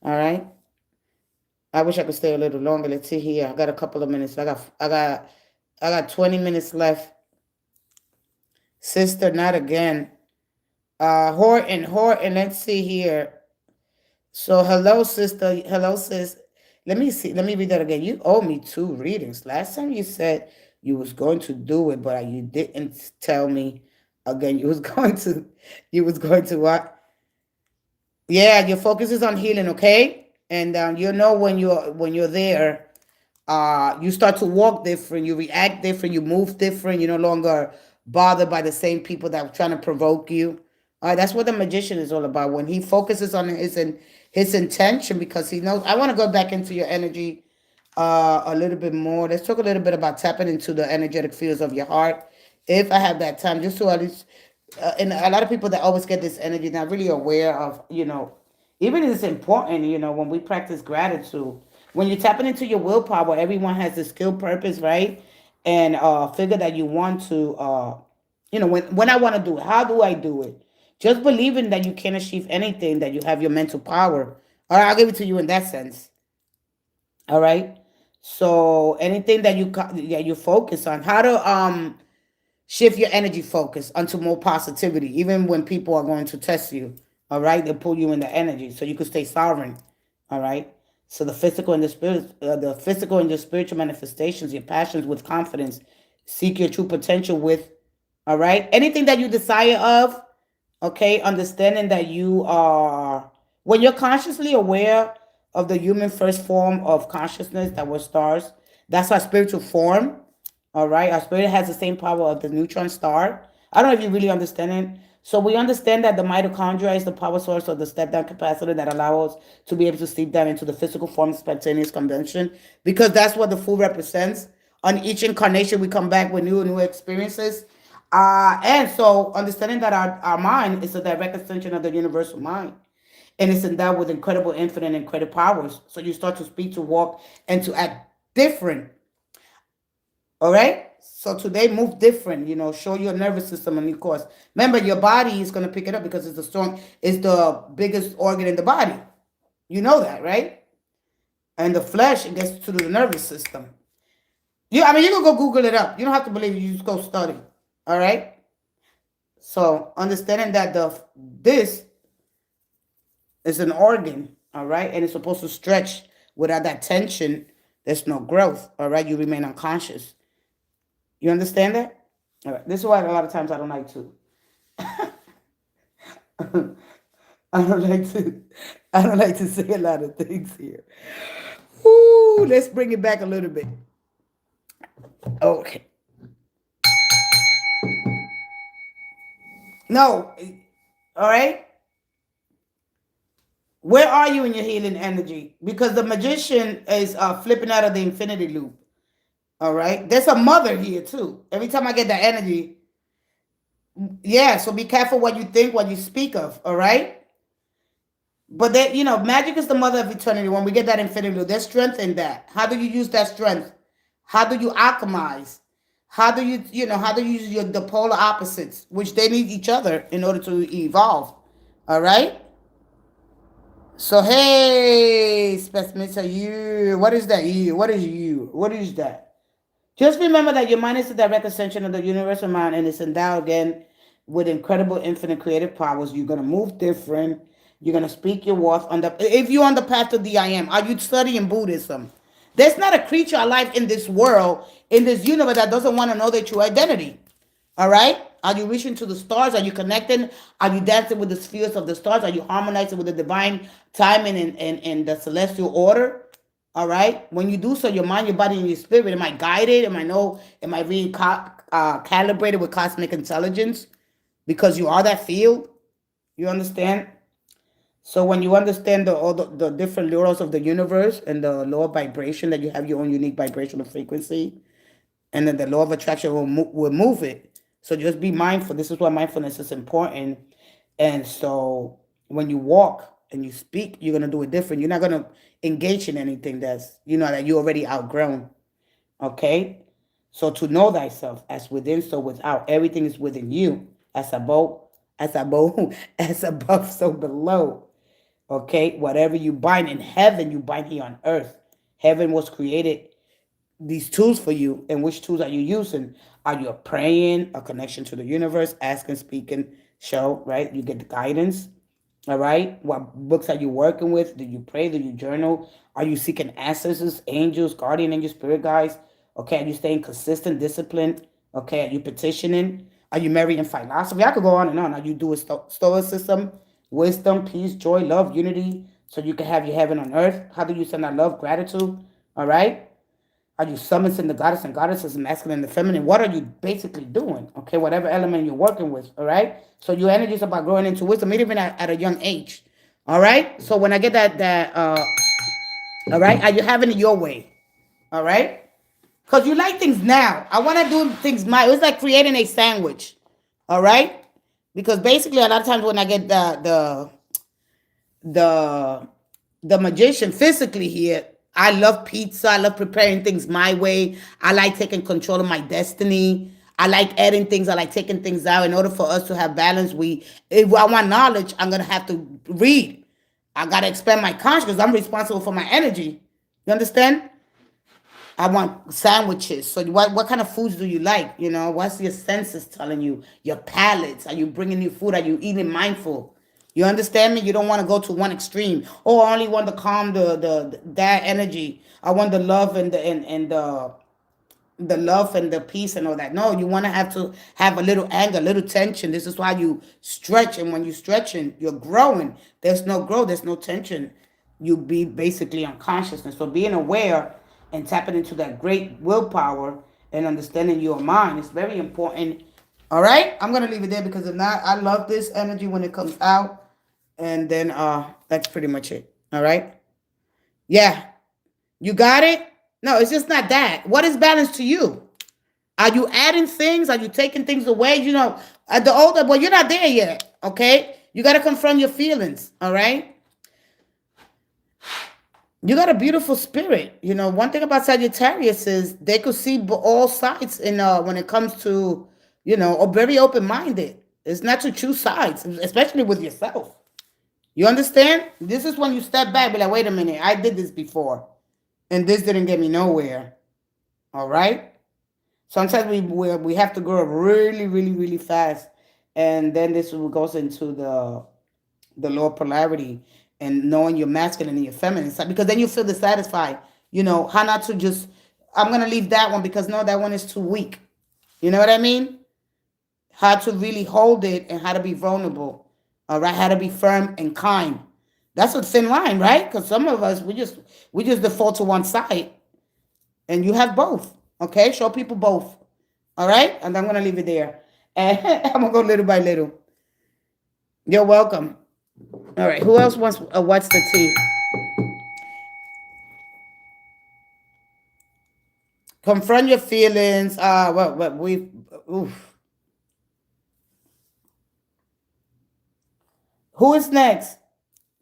All right. I wish I could stay a little longer. Let's see here. I got a couple of minutes. I got 20 minutes left. Sister, not again. Horton. Let's see here. So hello, sister. Hello, sis. Let me see. Let me read that again. You owe me two readings. Last time you said you was going to do it, but you didn't tell me again. You was going to. You was going to what? Yeah, your focus is on healing, okay? And you know when you're there, you start to walk different, you react different, you move different, you're no longer bothered by the same people that are trying to provoke you. All right, that's what the magician is all about. When he focuses on his intention, because he knows. I want to go back into your energy a little bit more. Let's talk a little bit about tapping into the energetic fields of your heart. If I have that time, just to at least, and a lot of people that always get this energy, not really aware of, even it's important, when we practice gratitude, when you're tapping into your willpower, everyone has a skill purpose, right? And figure that you want to, when I want to do it, how do I do it? Just believing that you can achieve anything, that you have your mental power. All right, I'll give it to you in that sense. All right. So anything that you focus on, how to shift your energy focus onto more positivity, even when people are going to test you. All right, they pull you in the energy so you can stay sovereign. All right. So the physical and the spiritual manifestations, your passions with confidence, seek your true potential with. All right, anything that you desire of. Okay, understanding that you are, when you're consciously aware of the human first form of consciousness that was stars, that's our spiritual form. All right, our spirit has the same power of the neutron star. I don't know if you really understand it. So we understand that the mitochondria is the power source of the step down capacitor that allows us to be able to sleep down into the physical form of spontaneous convention, because that's what the food represents. On each incarnation, we come back with new and new experiences. And so understanding that our mind is a direct extension of the universal mind. And it's endowed with incredible infinite and incredible powers. So you start to speak, to walk, and to act different. All right? So today, move different, show your nervous system a new course. Remember, your body is going to pick it up because it's the biggest organ in the body. You know that, right? And the flesh, it gets to the nervous system. I mean, you can go Google it up. You don't have to believe it. You just go study. All right? So understanding that this is an organ, all right, and it's supposed to stretch. Without that tension, there's no growth. All right, you remain unconscious. You understand that? All right. This is why a lot of times I don't like to. I don't like to. I don't like to say a lot of things here. Ooh, let's bring it back a little bit. Okay. No. All right. Where are you in your healing energy? Because the magician is flipping out of the infinity loop. All right. There's a mother here too. Every time I get that energy, yeah. So be careful what you think, what you speak of. All right. But that, magic is the mother of eternity. When we get that infinity loop, there's strength in that. How do you use that strength? How do you alchemize? How do you use the polar opposites, which they need each other in order to evolve? All right. So hey, specimens are you. What is that you? What is you? What is that? Just remember that your mind is a direct extension of the universal mind, and it's endowed again with incredible infinite creative powers. You're gonna move different. You're gonna speak your worth on the. If you're on the path to the I am, are you studying Buddhism? There's not a creature alive in this world, in this universe, that doesn't want to know their true identity. All right? Are you reaching to the stars? Are you connecting? Are you dancing with the spheres of the stars? Are you harmonizing with the divine timing and the celestial order? All right? When you do so, your mind, your body, and your spirit, am I guided? Am I being calibrated with cosmic intelligence? Because you are that field. You understand? So when you understand all the different laws of the universe and the law of vibration, that you have your own unique vibrational frequency, and then the law of attraction will move it. So just be mindful. This is why mindfulness is important. And so when you walk, and you speak, you're going to do it different. You're not going to engage in anything that's, that you already outgrown. Okay? So to know thyself as within, so without, everything is within you. As above, so below. Okay? Whatever you bind in heaven, you bind here on earth. Heaven was created, these tools for you. And which tools are you using? Are you praying, a connection to the universe, asking, speaking, show, right? You get the guidance. All right. What books are you working with? Do you pray? Do you journal? Are you seeking ancestors, angels, guardian angels, spirit guides? Okay. Are you staying consistent, disciplined? Okay. Are you petitioning? Are you marrying philosophy? I could go on and on. Are you doing stoicism, wisdom, peace, joy, love, unity, so you can have your heaven on earth? How do you send out love, gratitude? All right. Are you summoning the goddess and goddesses, masculine and the feminine? What are you basically doing? Okay, whatever element you're working with, all right? So your energy is about growing into wisdom, even at a young age, all right? So when I get all right, are you having it your way, all right? Because you like things now. I want to do things my way. It's like creating a sandwich, all right? Because basically a lot of times when I get the magician physically here, I love pizza. I love preparing things my way. I like taking control of my destiny. I like adding things. I like taking things out. In order for us to have balance, if I want knowledge, I'm gonna have to read. I gotta expand my consciousness. I'm responsible for my energy. You understand? I want sandwiches. So what kind of foods do you like? What's your senses telling you? Your palates. Are you bringing new food? Are you eating mindful? You understand me? You don't want to go to one extreme. Oh, I only want to calm that energy. I want the love and the love and the peace and all that. No, you want to have a little anger, a little tension. This is why you stretch, and when you're stretching, you're growing. There's no growth, there's no tension. You be basically unconsciousness. So being aware and tapping into that great willpower and understanding your mind is very important. All right, I'm gonna leave it there because if not, I love this energy when it comes out, and then that's pretty much it. All right, yeah, you got it. No, it's just not that. What is balance to you? Are you adding things? Are you taking things away? At the older, well, you're not there yet. Okay, you got to confront your feelings. All right. You got a beautiful spirit. One thing about Sagittarius is they could see all sides when it comes to, or very open-minded. It's not to choose sides, especially with yourself. You understand? This is when you step back, be like, wait a minute, I did this before, and this didn't get me nowhere. All right? Sometimes we have to grow up really, really, really fast, and then this goes into the lower polarity and knowing your masculine and your feminine side, because then you feel dissatisfied. How not to just, I'm going to leave that one because no, that one is too weak. You know what I mean? How to really hold it and how to be vulnerable. All right? How to be firm and kind. That's a thin line, right? Because some of us, we just default to one side. And you have both. Okay? Show people both. All right? And I'm going to leave it there. And I'm going to go little by little. You're welcome. All right. Who else wants what's the tea? Confront your feelings. Who is next?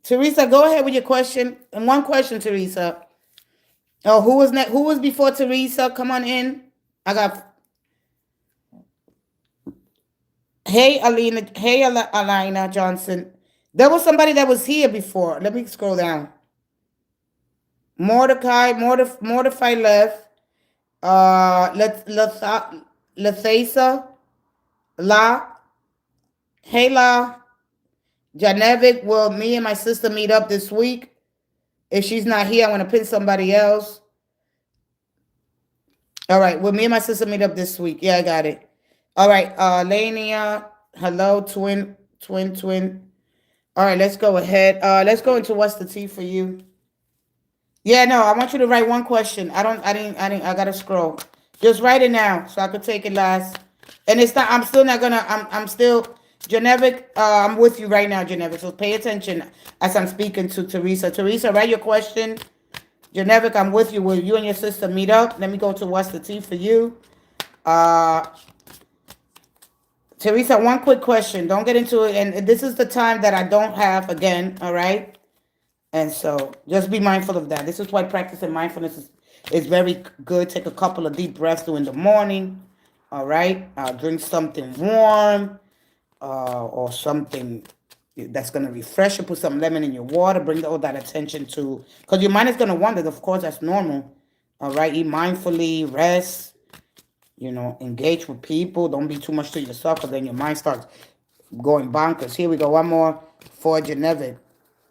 Teresa, go ahead with your question. And one question, Teresa. Oh, who was next? Who was before Teresa? Come on in. I got. Hey, Alina. Hey, Alina Johnson. There was somebody that was here before. Let me scroll down. Mordecai left. Lathesa. La. Hey, La. Janevic, will me and my sister meet up this week? If she's not here, I want to pin somebody else. All right. Will me and my sister meet up this week? Yeah, I got it. All right. Lania. Hello, twin. All right, let's go ahead. Let's go into what's the tea for you. Yeah, no, I want you to write one question. I gotta scroll. Just write it now so I could take it last. And it's not, I'm still, Genevic, I'm with you right now, Genevic. So pay attention as I'm speaking to Teresa. Teresa, write your question. Genevic, I'm with you. Will you and your sister meet up? Let me go to what's the tea for you. Teresa, one quick question. Don't get into it. And this is the time that I don't have again. All right. And so just be mindful of that. This is why practicing mindfulness is very good. Take a couple of deep breaths in the morning. All right. Drink something warm or something that's going to refresh you. Put some lemon in your water. Bring all that attention to, because your mind is going to wander. Of course, that's normal. All right. Eat mindfully, rest, engage with people. Don't be too much to yourself, because then your mind starts going bonkers. Here we go. One more for Genevieve.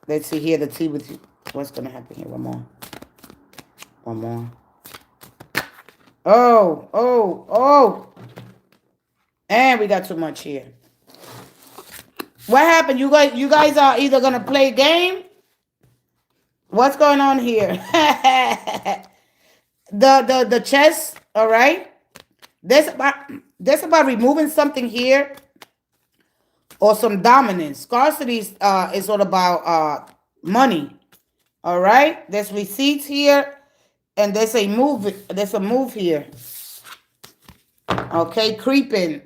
Let's see here the tea with you. What's going to happen here? One more. One more. Oh, oh, oh. And we got too much here. What happened? You guys are either going to play a game. What's going on here? the chess, all right? This about removing something here, or some dominance. Scarcity is all about money. All right? There's receipts here, and there's a move here. Okay, creeping.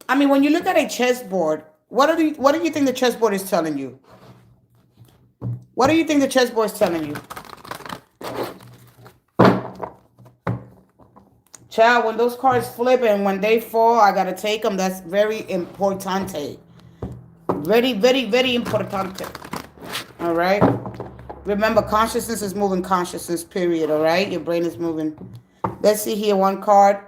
I mean, when you look at a chessboard, what do you think the chessboard is telling you? What do you think the chessboard is telling you? Child, when those cards flip and when they fall, I gotta take them. That's very importante. Very, very, very importante. All right? Remember, consciousness is moving consciousness, period. All right? Your brain is moving. Let's see here, one card.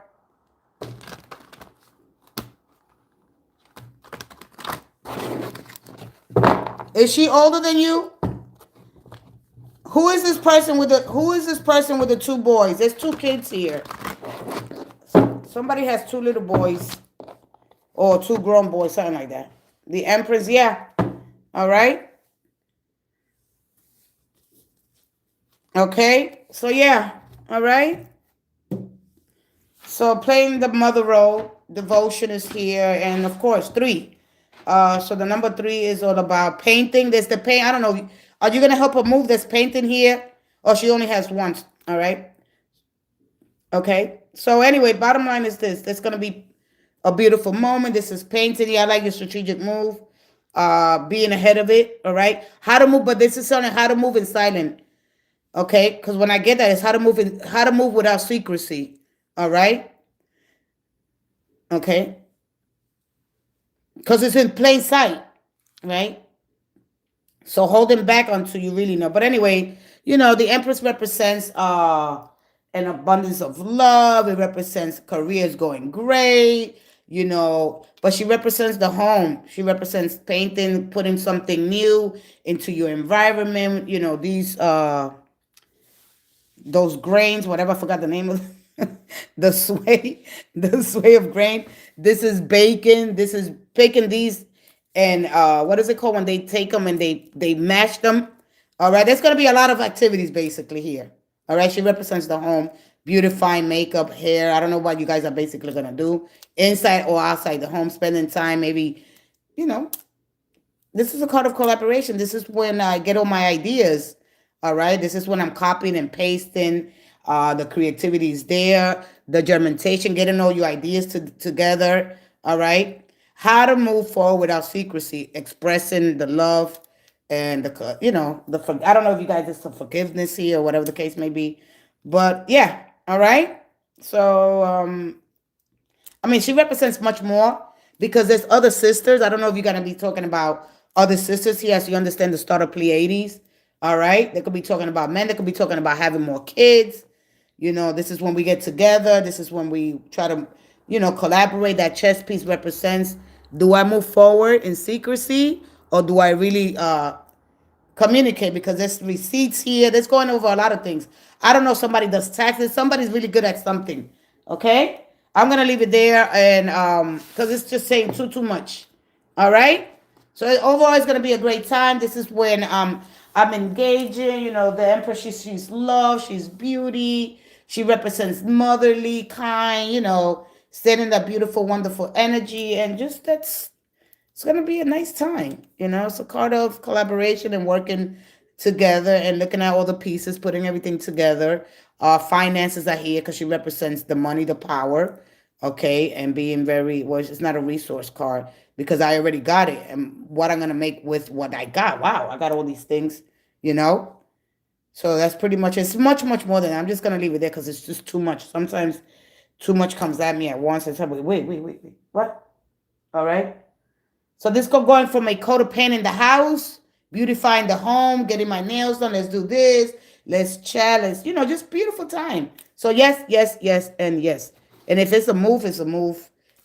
Is she older than you? Who is this person with the two boys? There's two kids here. Somebody has two little boys. Or two grown boys, something like that. The Empress, yeah. All right. Okay. So, yeah. All right. So, playing the mother role. Devotion is here. And, of course, 3. So, the number 3 is all about painting. There's the paint. I don't know. Are you going to help her move this painting here? Or she only has one. All right. Okay. So, anyway, bottom line is this. There's going to be a beautiful moment. This is painting. Yeah, I like your strategic move. Being ahead of it. All right. How to move, but this is something how to move in silent. Okay, because when I get that, it's how to move without secrecy. All right. Okay. Because it's in plain sight, right? So holding back until you really know. But anyway, the Empress represents an abundance of love. It represents careers going great. But she represents the home. She represents painting, putting something new into your environment. Those grains, whatever, I forgot the name of the sway of grain. This is bacon. This is picking these, and what is it called when they take them and they mash them? All right, there's gonna be a lot of activities basically here. All right, she represents the home, beautifying makeup, hair. I don't know what you guys are basically gonna do inside or outside the home, spending time. Maybe, this is a card of collaboration. This is when I get all my ideas. All right. This is when I'm copying and pasting. The creativity is there. The germination, getting all your ideas together. All right. How to move forward without secrecy, expressing the love and I don't know if you guys, it's the forgiveness here or whatever the case may be. But yeah. All right. So, she represents much more because there's other sisters. I don't know if you're going to be talking about other sisters here as you understand the start of Pleiades. All right. They could be talking about men. They could be talking about having more kids. This is when we get together. This is when we try to, collaborate. That chess piece represents, do I move forward in secrecy or do I really communicate? Because there's receipts here. That's going over a lot of things. I don't know. Somebody does taxes. Somebody's really good at something. Okay. I'm going to leave it there. And because it's just saying too much. All right. So overall, it's going to be a great time. This is when I'm engaging. You know, the Empress, she's love, she's beauty. She represents motherly, kind, you know, sending that beautiful, wonderful energy. And just it's going to be a nice time. You know, it's a card of collaboration and working together and looking at all the pieces, putting everything together. Finances are here because she represents the money, the power, okay, and being very, well, it's not a resource card because I already got it. And what I'm going to make with what I got. Wow, I got all these things, you know? So that's pretty much, it's much, much more than, I'm just going to leave it there because it's just too much. Sometimes too much comes at me at once and say, wait, what? All right. So this going from a coat of paint in the house, beautifying the home, getting my nails done. Let's do this. Let's chat. Let's, you know, just beautiful time. So yes, yes, yes, and yes. And if it's a move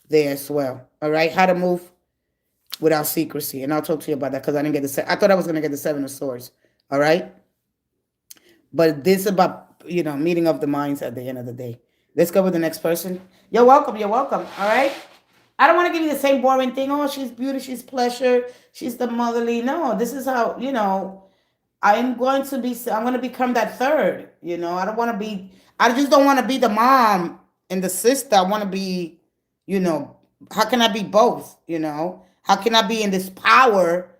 there as well. All right. How to move without secrecy. And I'll talk to you about that because I didn't get I thought I was going to get the Seven of Swords. All right. But this is about, you know, meeting of the minds at the end of the day. Let's go with the next person. You're welcome. You're welcome. All right. I don't want to give you the same boring thing. Oh, she's beauty, she's pleasure, she's the motherly. No, this is how, you know, I'm going to become that third. You know, I just don't want to be the mom and the sister. I want to be, you know, how can I be both? You know, how can I be in this power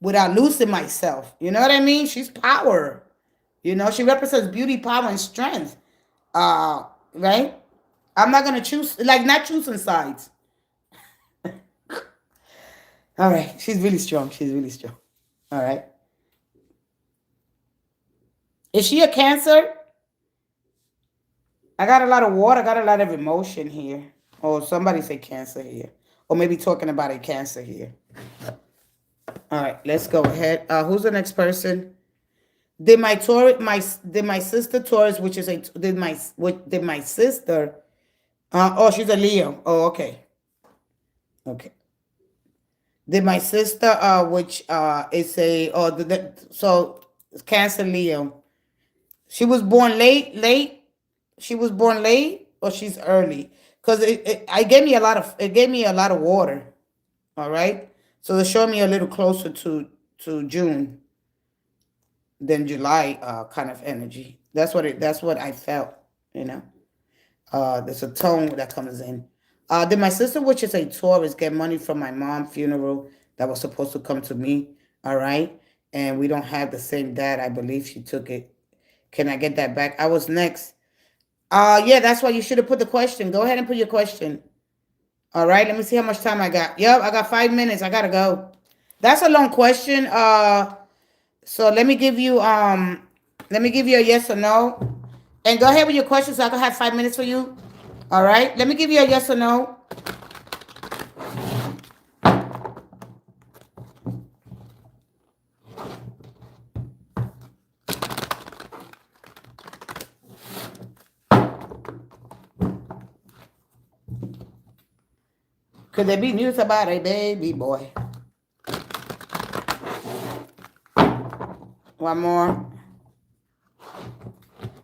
without losing myself? You know what I mean? She's power. You know, she represents beauty, power, and strength. Right? I'm not going to choose, like, not choosing sides. All right. She's really strong. She's really strong. All right. Is she a Cancer? I got a lot of water. I got a lot of emotion here. Or somebody say Cancer here. Or maybe talking about a Cancer here. All right. Let's go ahead. Who's the next person? Did my sister Taurus, which is did my sister? Oh, she's a Leo. Oh, okay. Okay. Did my sister, which is a so Cancer Leo. She was born late. She was born late, or she's early. Because it gave me a lot of water. All right, so it showed me a little closer to June than July, kind of energy. That's what I felt. You know, there's a tone that comes in. Did my sister, which is a Taurus, get money from my mom's funeral that was supposed to come to me? All right, and we don't have the same dad. I believe she took it. Can I get that back? I was next. Yeah, that's why you should have put the question. Go ahead and put your question. All right, let me see how much time I got. Yep, I got 5 minutes. I gotta go. That's a long question. So let me give you a yes or no. And go ahead with your question so I can have 5 minutes for you. All right, let me give you a yes or no. Could there be news about a baby boy? One more.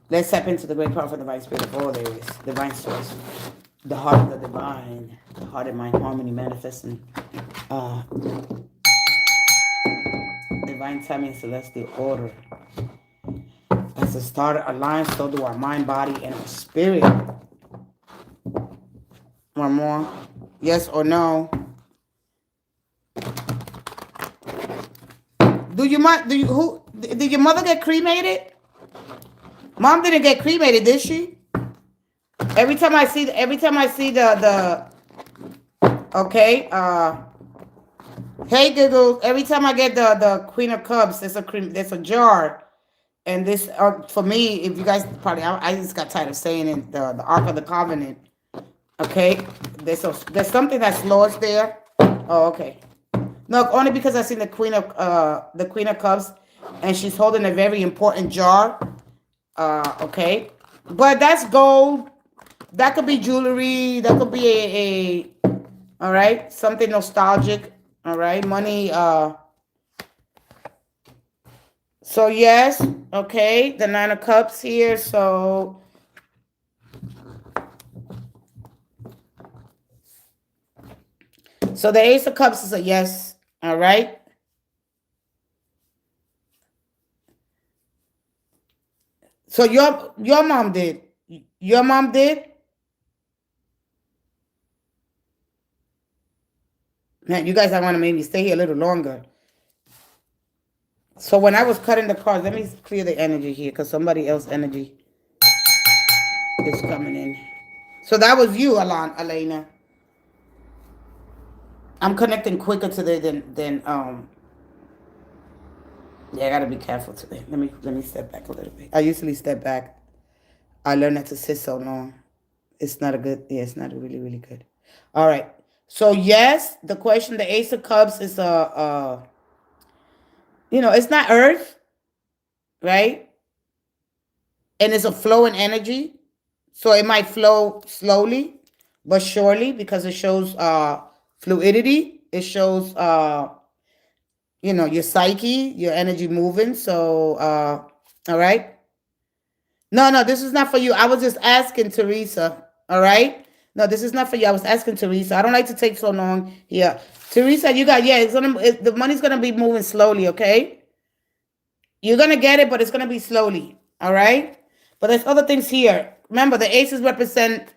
Let's step into the great power of the divine spirit of all there is. Divine source. The heart of the divine. The heart and mind harmony manifesting. Divine timing, celestial order. As the star aligns, so do our mind, body, and our spirit. One more. Yes or no? Did your mother get cremated? Mom didn't get cremated, did she? Every time I see the okay, hey Google, every time I get the Queen of Cups, there's a jar. And this, for me, if you guys probably, I just got tired of saying it, the Ark of the Covenant. Okay, there's something that's lost there. Oh, okay. No, only because I seen the Queen of Cups, and she's holding a very important jar. Okay, but that's gold. That could be jewelry. That could be all right, something nostalgic. All right, money. So yes, okay, the Nine of Cups here. So the Ace of Cups is a yes. All right. So your mom did. Your mom did? Man, you guys, I want to maybe stay here a little longer. So when I was cutting the cards, let me clear the energy here because somebody else's energy is coming in. So that was you, Elena. I'm connecting quicker today than yeah, I gotta be careful today. Let me step back a little bit. I usually step back. I learned not to sit so long. It's not a good, yeah, it's not really, really good. All right. So yes, the question, the Ace of Cups is it's not Earth, right? And it's a flowing energy. So it might flow slowly, but surely because it shows fluidity. It shows your psyche, your energy moving. So all right. No, this is not for you. I was just asking Teresa. All right. No, this is not for you. I was asking Teresa. I don't like to take so long here. Teresa, you got the money's gonna be moving slowly. Okay, you're gonna get it, but it's gonna be slowly. All right. But there's other things here. Remember, the aces represent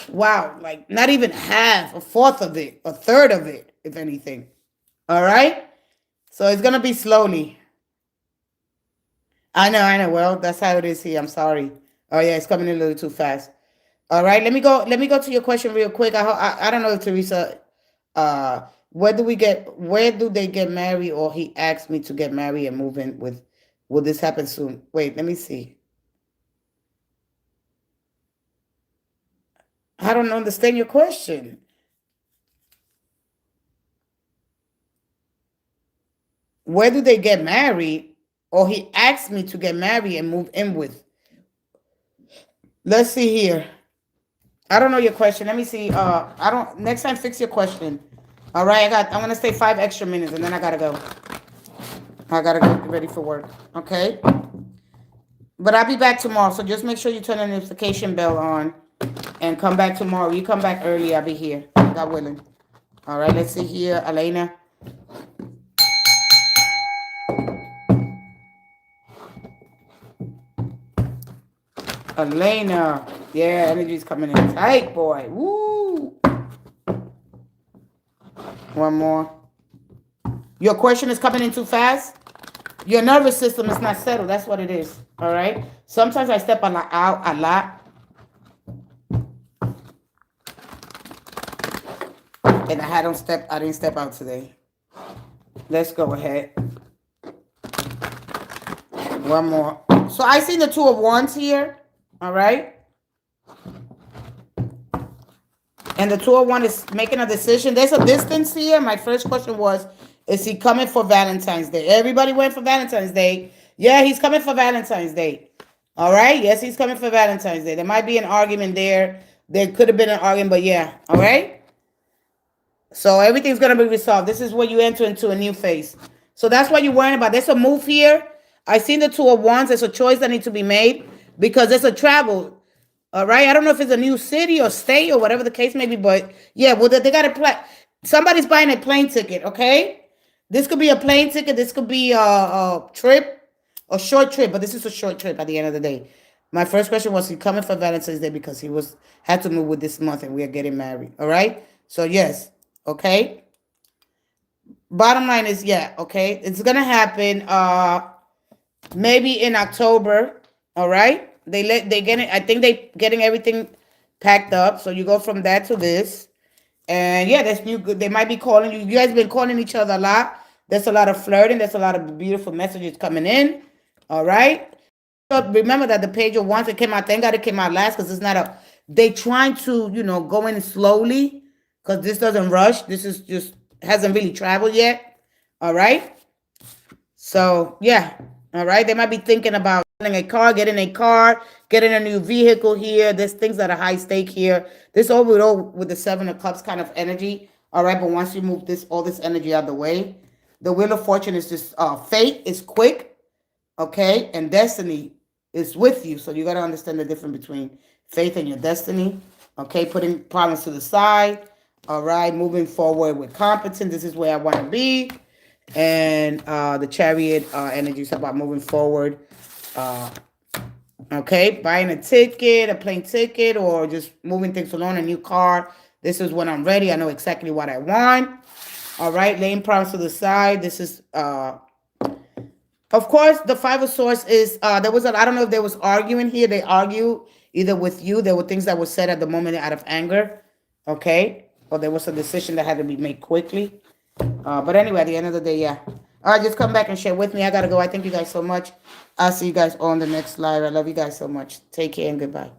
wow, like not even half, a fourth of it, a third of it, if anything. All right. So it's gonna be slowly. I know. Well, that's how it is here. I'm sorry. Oh yeah, it's coming in a little too fast. All right, let me go. Let me go to your question real quick. I don't know, Teresa. Where do they get married, or he asked me to get married and move in with? Will this happen soon? Wait, let me see. I don't understand your question. Where do they get married, or he asked me to get married and move in with? Let's see here. I don't know your question. Let me see. I don't. Next time, fix your question. All right, I'm gonna stay 5 extra minutes, and then I gotta go. I gotta get ready for work. Okay. But I'll be back tomorrow, so just make sure you turn the notification bell on, and come back tomorrow. You come back early, I'll be here. God willing. All right. Let's see here, Elena. Elena. Yeah, energy's coming in tight, boy. Woo. One more. Your question is coming in too fast. Your nervous system is not settled. That's what it is. All right. Sometimes I step out a lot. And I didn't step out today. Let's go ahead. One more. So I see the Two of Wands here. All right. And the Two of Wands is making a decision. There's a distance here. My first question was, is he coming for Valentine's Day? Everybody went for Valentine's Day. Yeah, he's coming for Valentine's Day. All right. Yes, he's coming for Valentine's Day. There might be an argument there. There could have been an argument, but yeah. All right. So everything's going to be resolved. This is where you enter into a new phase. So that's what you're worrying about. There's a move here. I seen the Two of Wands. There's a choice that needs to be made because there's a travel. All right. I don't know if it's a new city or state or whatever the case may be, but yeah, well, they got to play. Somebody's buying a plane ticket. Okay. This could be a plane ticket. This could be a trip, a short trip, but this is a short trip at the end of the day. My first question was, he coming for Valentine's Day because he had to move with this month and we are getting married. All right. So yes. Okay. Bottom line is, yeah, okay. It's gonna happen maybe in October. All right. I think they getting everything packed up. So you go from that to this. And yeah, they might be calling you. You guys been calling each other a lot. There's a lot of flirting. There's a lot of beautiful messages coming in. All right. So remember that the Page of Wands, it came out. Thank God it came out last because it's not they trying to, go in slowly. Because this doesn't rush. This is just hasn't really traveled yet. All right. So, yeah. All right. They might be thinking about getting a car, getting a new vehicle here. There's things that are high stake here. This overall with the Seven of Cups kind of energy. All right. But once you move all this energy out of the way, the Wheel of Fortune is just fate is quick. Okay. And destiny is with you. So you got to understand the difference between faith and your destiny. Okay. Putting problems to the side. All right, moving forward with competence. This is where I want to be. And the Chariot energy is about moving forward Okay, buying a ticket, a plane ticket, or just moving things along, a new car. This is when I'm ready. I know exactly what I want. All right, laying problems to the side. This is, of course, the Five of Swords is, there was, I don't know if there was arguing here. They argue either with you. There were things that were said at the moment out of anger. Okay, or there was a decision that had to be made quickly. But anyway, at the end of the day, yeah. All right, just come back and share with me. I got to go. I thank you guys so much. I'll see you guys on the next live. I love you guys so much. Take care and goodbye.